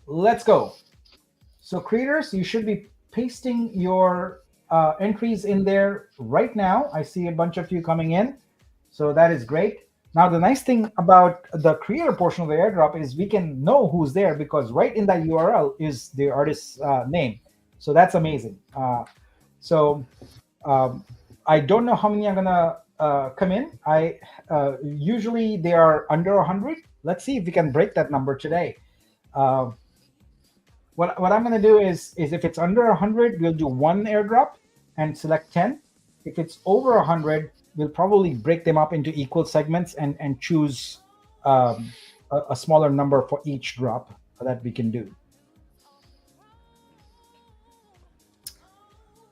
let's go. So creators, you should be pasting your entries in there right now. I see a bunch of you coming in. So that is great. Now, the nice thing about the creator portion of the airdrop is we can know who's there, because right in that URL is the artist's name. So that's amazing. I don't know how many are gonna come in. Usually they are under 100. Let's see if we can break that number today. What I'm going to do is if it's under 100, we'll do one airdrop and select 10. If it's over 100, we'll probably break them up into equal segments and choose a smaller number for each drop that we can do.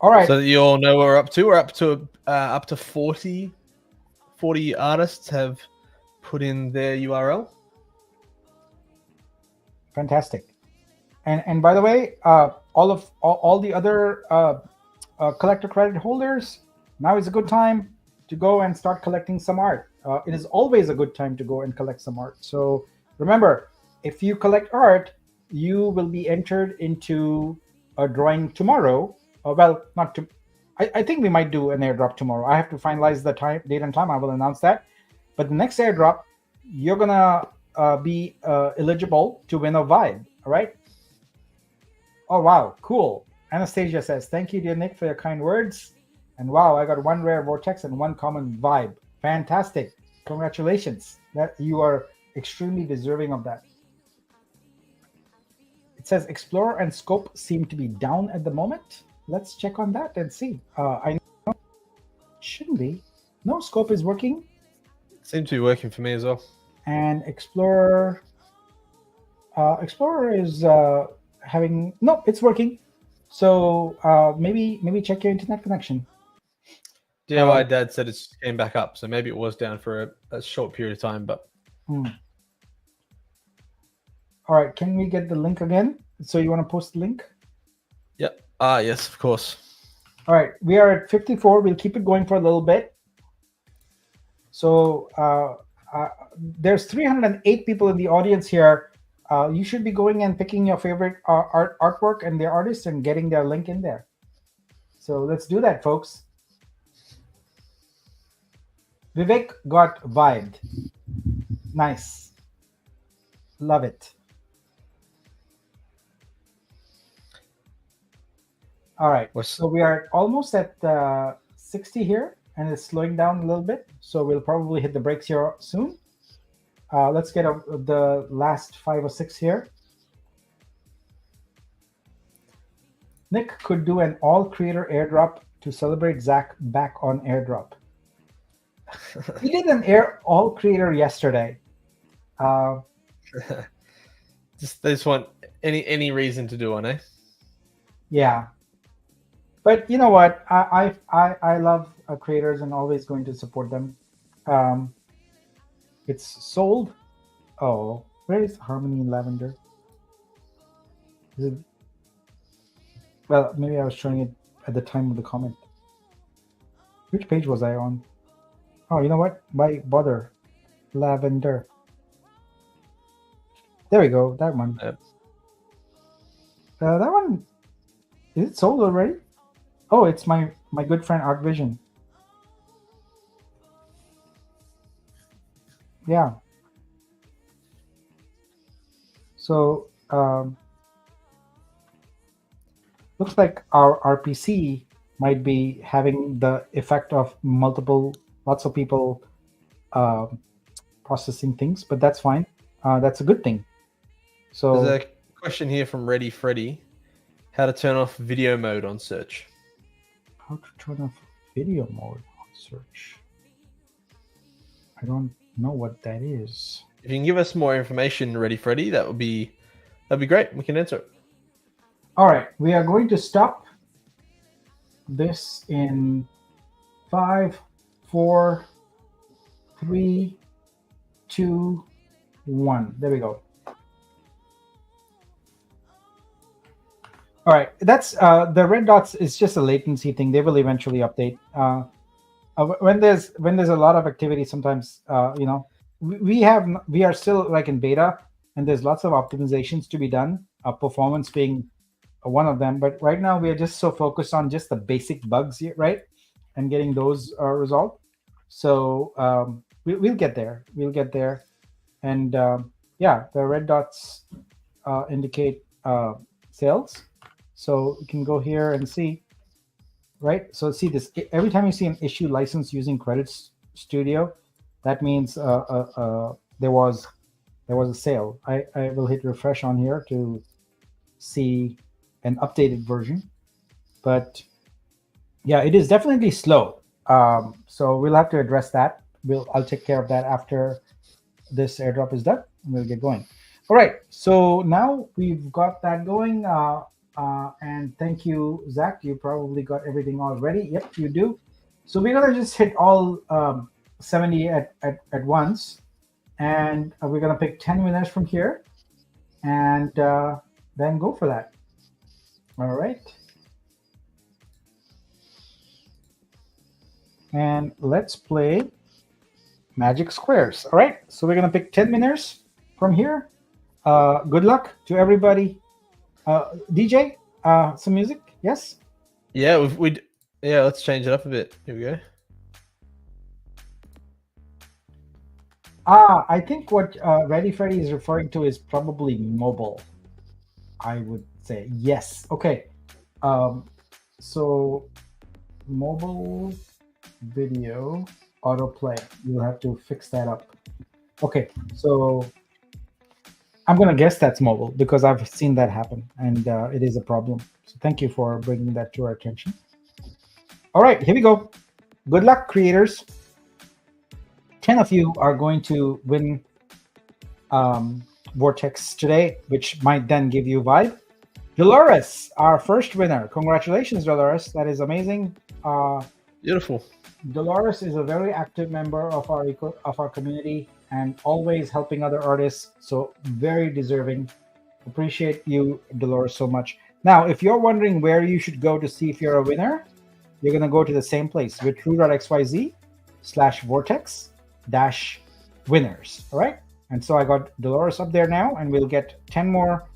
All right. So that you all know what we're up to. We're up to 40 artists have put in their URL. Fantastic. And by the way, all the other collector credit holders, now is a good time to go and start collecting some art. It is always a good time to go and collect some art. So remember, if you collect art, you will be entered into a drawing tomorrow. I think we might do an airdrop tomorrow. I have to finalize the date and time. I will announce that. But the next airdrop, you're gonna be eligible to win a vibe. All right. Oh, wow. Cool. Anastasia says, thank you, dear Nick, for your kind words. And wow, I got one rare Vortex and one common vibe. Fantastic. Congratulations. That you are extremely deserving of that. It says Explorer and Scope seem to be down at the moment. Let's check on that and see. I know it shouldn't be. No, Scope is working. Seems to be working for me as well. And Explorer is... no, it's working. So maybe check your internet connection. DIY Dad said it came back up, so maybe it was down for a short period of time. But all right, can we get the link again? So you want to post the link? Yep. Yes, of course. All right, we are at 54. We'll keep it going for a little bit. So there's 308 people in the audience here. You should be going and picking your favorite artwork and their artists and getting their link in there. So let's do that, folks. Vivek got vibed. Nice. Love it. All right. So we are almost at 60 here, and it's slowing down a little bit. So we'll probably hit the brakes here soon. Let's get the last 5 or 6 here. Nick could do an all-creator airdrop to celebrate Zach back on Airdrop. He did an all-creator yesterday. They just want any reason to do one, eh? Yeah. But you know what? I love creators and always going to support them. It's sold. Oh, where is Harmony in Lavender? Is it, well, maybe I was showing it at the time of the comment. Which page was I on? Oh, you know what? Why bother? Lavender. There we go. That one. Yep. That one. Is it sold already? Oh, it's my good friend Art Vision. Yeah. So looks like our RPC might be having the effect of lots of people uh, processing things, but that's fine. That's a good thing. So There's a question here from Ready Freddy. How to turn off video mode on search. how to turn off video mode on search? I don't know what that is. If you can give us more information, Ready Freddy, that'd be great. We can answer it. All right, we are going to stop this in 5, 4, 3, 2, 1. There we go. All right, that's the red dots is just a latency thing. They will eventually update. When there's a lot of activity, sometimes we are still like in beta, and there's lots of optimizations to be done. Performance being one of them, but right now we are just so focused on just the basic bugs here, right, and getting those resolved. So we'll get there. We'll get there, and yeah, the red dots indicate sales. So you can go here and see, right? So see this, every time you see an issue license using Credit Studio, that means there was a sale. I will hit refresh on here to see an updated version, but yeah, it is definitely slow. So we'll have to address that. I'll take care of that after this airdrop is done, and we'll get going. All right, so now we've got that going. And thank you, Zach. You probably got everything all ready. Yep, you do. So we're gonna just hit all 70 at once, and we're gonna pick 10 winners from here, and then go for that. All right. And let's play Magic Squares. All right. So we're gonna pick 10 winners from here. Good luck to everybody. DJ, some music? Yes. Yeah, let's change it up a bit. Here we go. I think what Ready Freddy is referring to is probably mobile. I would say yes. Okay. So mobile video autoplay. You'll have to fix that up. Okay. So I'm gonna guess that's mobile because I've seen that happen, and it is a problem. So thank you for bringing that to our attention. All right, here we go. Good luck, creators. 10 of you are going to win Vortex today, which might then give you Vibe. Dolores, our first winner. Congratulations, Dolores. That is amazing. Beautiful. Dolores is a very active member of our community and always helping other artists. So very deserving. Appreciate you, Dolores, so much. Now, if you're wondering where you should go to see if you're a winner, you're going to go to the same place, withdrew.xyz/vortex-winners. All right. And so I got Dolores up there now, and we'll get 9 more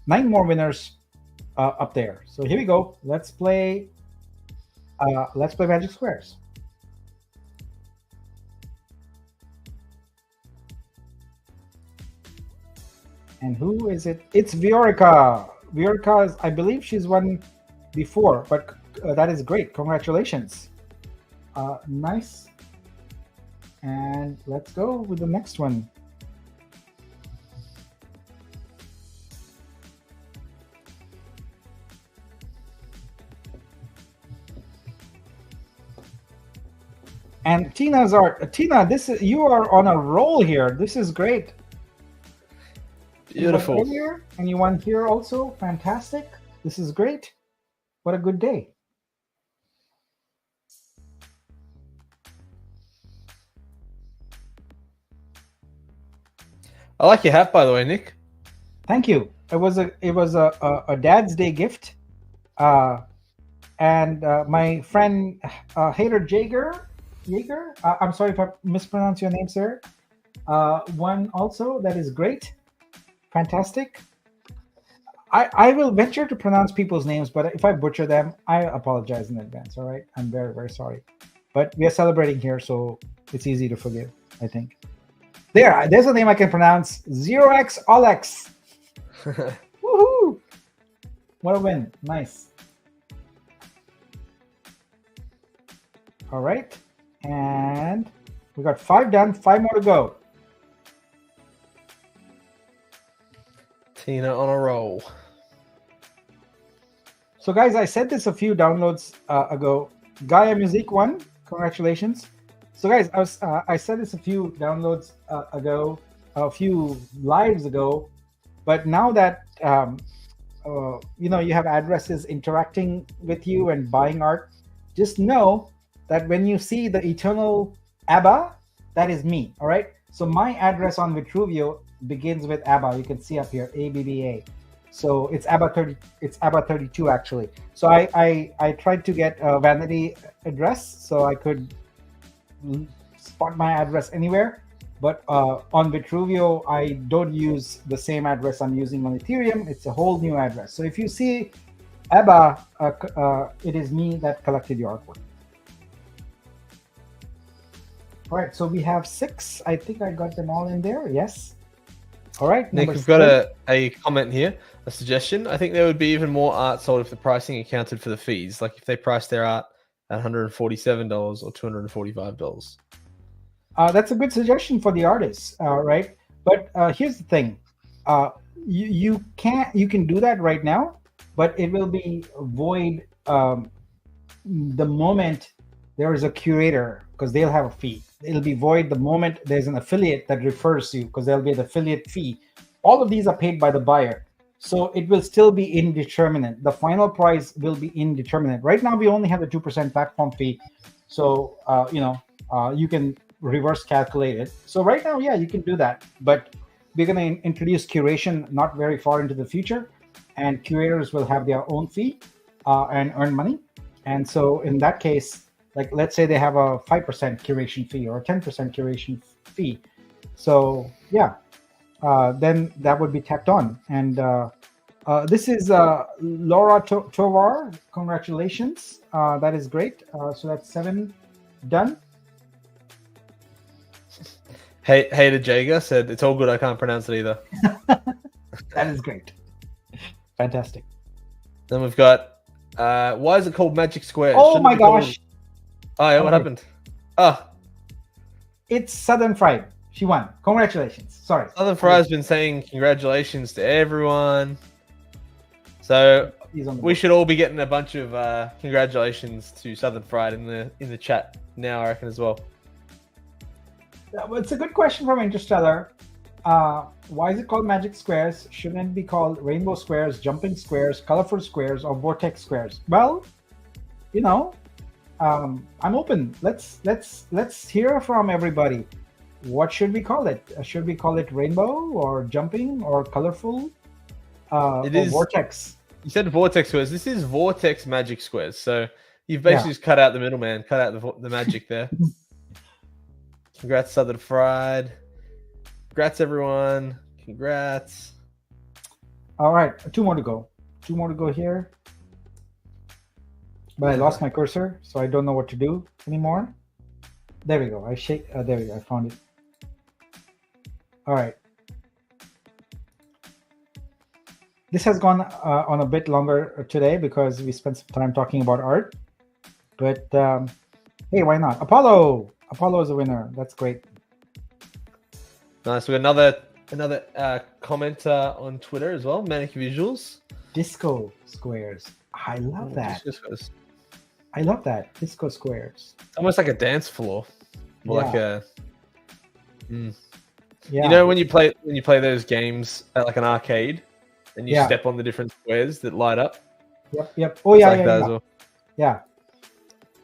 winners up there. So here we go. Let's play Magic Squares. And who is it? It's Viorica. Viorica is, I believe she's won before, but that is great. Congratulations. Nice. And let's go with the next one. And Tina's art. Tina, you are on a roll here. This is great. Beautiful. You won earlier, and you won here also. Fantastic. This is great. What a good day. I like your hat, by the way, Nick. Thank you. It was a Dad's Day gift, and my friend Hater Jaeger. I'm sorry if I mispronounce your name, sir. One also that is great, fantastic. I will venture to pronounce people's names, but if I butcher them, I apologize in advance. All right, I'm very, very sorry. But we are celebrating here, so it's easy to forgive, I think. There's a name I can pronounce. 0x Olex. Woohoo! What a win. Nice. All right. And we got 5 done, 5 more to go. Tina on a roll. So, guys, I said this a few downloads ago. Gaia Music 1, congratulations. So, guys, I said this a few downloads ago, a few lives ago, but now that you have addresses interacting with you and buying art, just know that when you see the eternal ABBA, that is me. All right. So my address on Vitruvio begins with ABBA. You can see up here, ABBA. So it's ABBA 30. It's ABBA 32 actually. So I tried to get a vanity address so I could spot my address anywhere. But on Vitruvio, I don't use the same address I'm using on Ethereum. It's a whole new address. So if you see ABBA, it is me that collected your artwork. All right, so we have 6. I think I got them all in there. Yes. All right. Nick, we've got a comment here, a suggestion. I think there would be even more art sold if the pricing accounted for the fees. Like if they priced their art at $147 or $245. That's a good suggestion for the artists, right? But here's the thing: you can do that right now, but it will be void the moment there is a curator, because they'll have a fee. It'll be void the moment there's an affiliate that refers you, because there'll be an affiliate fee. All of these are paid by the buyer, so it will still be indeterminate. The final price will be indeterminate. Right now, we only have the 2% platform fee, so you can reverse calculate it. So right now, yeah, you can do that, but we're going to introduce curation not very far into the future, and curators will have their own fee and earn money. And so in that case, like let's say they have a 5% curation fee or a 10% curation fee. So yeah, then that would be tacked on. And this is Laura Tovar. Congratulations. That is great. So that's 7 done. Hater Jager said, it's all good, I can't pronounce it either. That is great. Fantastic. Then we've got, why is it called Magic Square? Oh my gosh. Oh yeah, what happened? Oh. It's Southern Fried. She won. Congratulations. Sorry. Southern Fried's been saying congratulations to everyone. So we should all be getting a bunch of congratulations to Southern Fried in the chat now, I reckon, as well. It's a good question from Interstellar. Why is it called Magic Squares? Shouldn't it be called Rainbow Squares, Jumping Squares, Colorful Squares, or Vortex Squares? Well, I'm open. Let's hear from everybody. What should we call it? Should we call it Rainbow or Jumping or Colorful? It is Vortex. You said Vortex Squares. This is Vortex Magic Squares. So you've basically just cut out the middleman, cut out the magic there. Congrats, Southern Fried. Congrats, everyone. Congrats. All right. 2 more to go. 2 more to go here. But I lost my cursor, so I don't know what to do anymore. There we go. There we go. I found it. All right. This has gone on a bit longer today because we spent some time talking about art. But hey, why not? Apollo is a winner. That's great. Nice. We got another commenter on Twitter as well. Manic Visuals. Disco Squares. I love that. I love that. Disco Squares. Almost like a dance floor. More like a. Yeah. You know when you play those games at like an arcade, and you step on the different squares that light up. Yep. Oh yeah, like that as well. Yeah.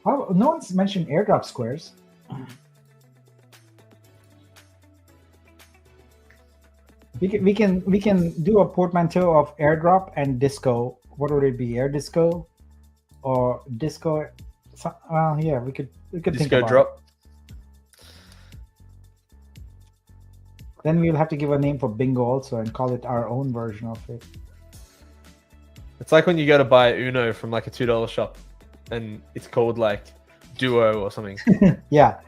Oh, no one's mentioned airdrop squares. We can do a portmanteau of airdrop and disco. What would it be? Air disco or disco? Yeah, we could think Disco about it. drop. Then we'll have to give a name for bingo also and call it our own version of it. It's like when you go to buy Uno from like a $2 shop, and it's called like Duo or something. Yeah.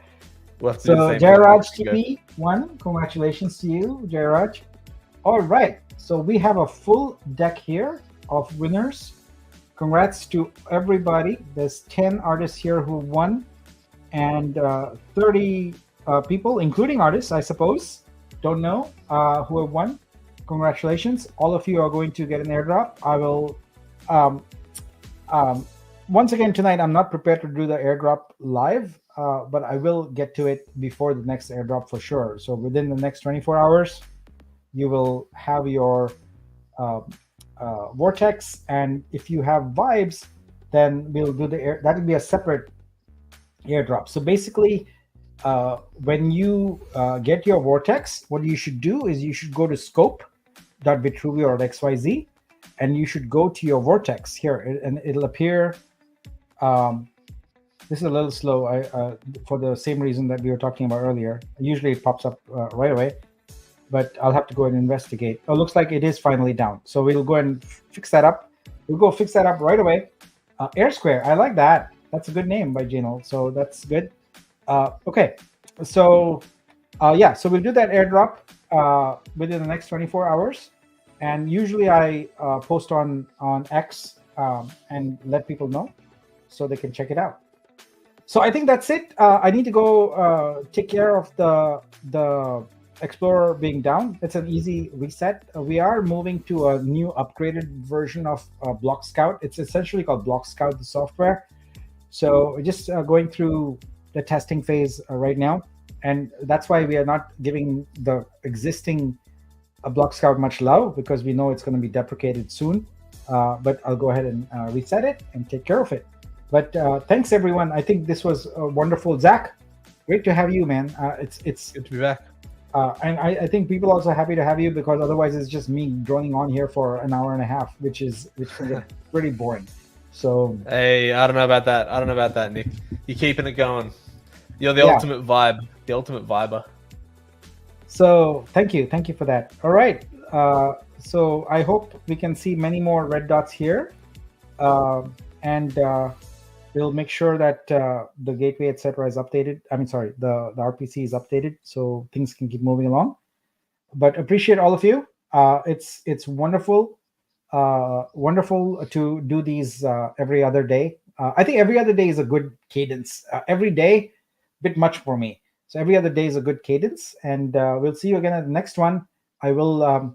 We'll have to do the So same thing with Jairaj bingo. TV one, congratulations to you, Jairaj. All right, so we have a full deck here of winners. Congrats to everybody. There's 10 artists here who won, and 30 people, including artists, I suppose, don't know, who have won. Congratulations. All of you are going to get an airdrop. I will, um, um, once again, tonight, I'm not prepared to do the airdrop live, but I will get to it before the next airdrop for sure. So within the next 24 hours, you will have your uh, Vortex, and if you have vibes, then we'll do the air. That will be a separate airdrop. So basically, when you get your Vortex, what you should do is you should go to scope.vitruvio or XYZ, and you should go to your Vortex here, and it'll appear. This is a little slow for the same reason that we were talking about earlier. Usually it pops up right away, but I'll have to go and investigate. Oh, looks like it is finally down. So we'll go and fix that up. We'll go fix that up right away. Air Square, I like that. That's a good name by Gino. So that's good. Okay, so yeah, so we'll do that airdrop within the next 24 hours. And usually I post on X and let people know so they can check it out. So I think that's it. I need to go take care of the Explorer being down. It's an easy reset. We are moving to a new upgraded version of Block Scout. It's essentially called Block Scout, the software. So we're just going through the testing phase right now. And that's why we are not giving the existing Block Scout much love, because we know it's going to be deprecated soon. But I'll go ahead and reset it and take care of it. But thanks, everyone. I think this was wonderful. Zach, great to have you, man. It's Good to be back. and I think people also happy to have you, because otherwise it's just me droning on here for an hour and a half, which is pretty boring. So Hey, I don't know about that, Nick. You're keeping it going. You're the Yeah. ultimate vibe, the ultimate viber. so thank you for that. All right. So I hope we can see many more red dots here, and we'll make sure that the gateway, etc., is updated. I mean, sorry, the RPC is updated, so things can keep moving along. But appreciate all of you. It's wonderful, wonderful to do these every other day. I think every other day is a good cadence. Every day, bit much for me. So every other day is a good cadence, and we'll see you again at the next one. I will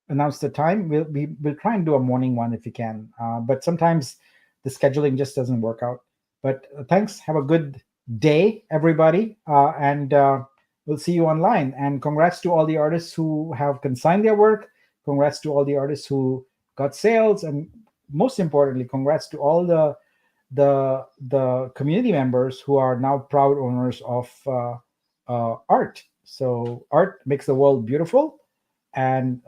announce the time. We'll try and do a morning one if we can, but sometimes the scheduling just doesn't work out. But thanks. Have a good day, everybody, and we'll see you online. And congrats to all the artists who have consigned their work. Congrats to all the artists who got sales, and most importantly, congrats to all the community members who are now proud owners of art. So art makes the world beautiful, and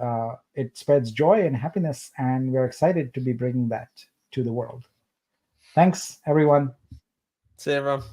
it spreads joy and happiness, and we're excited to be bringing that to the world. Thanks, everyone. See you, everyone.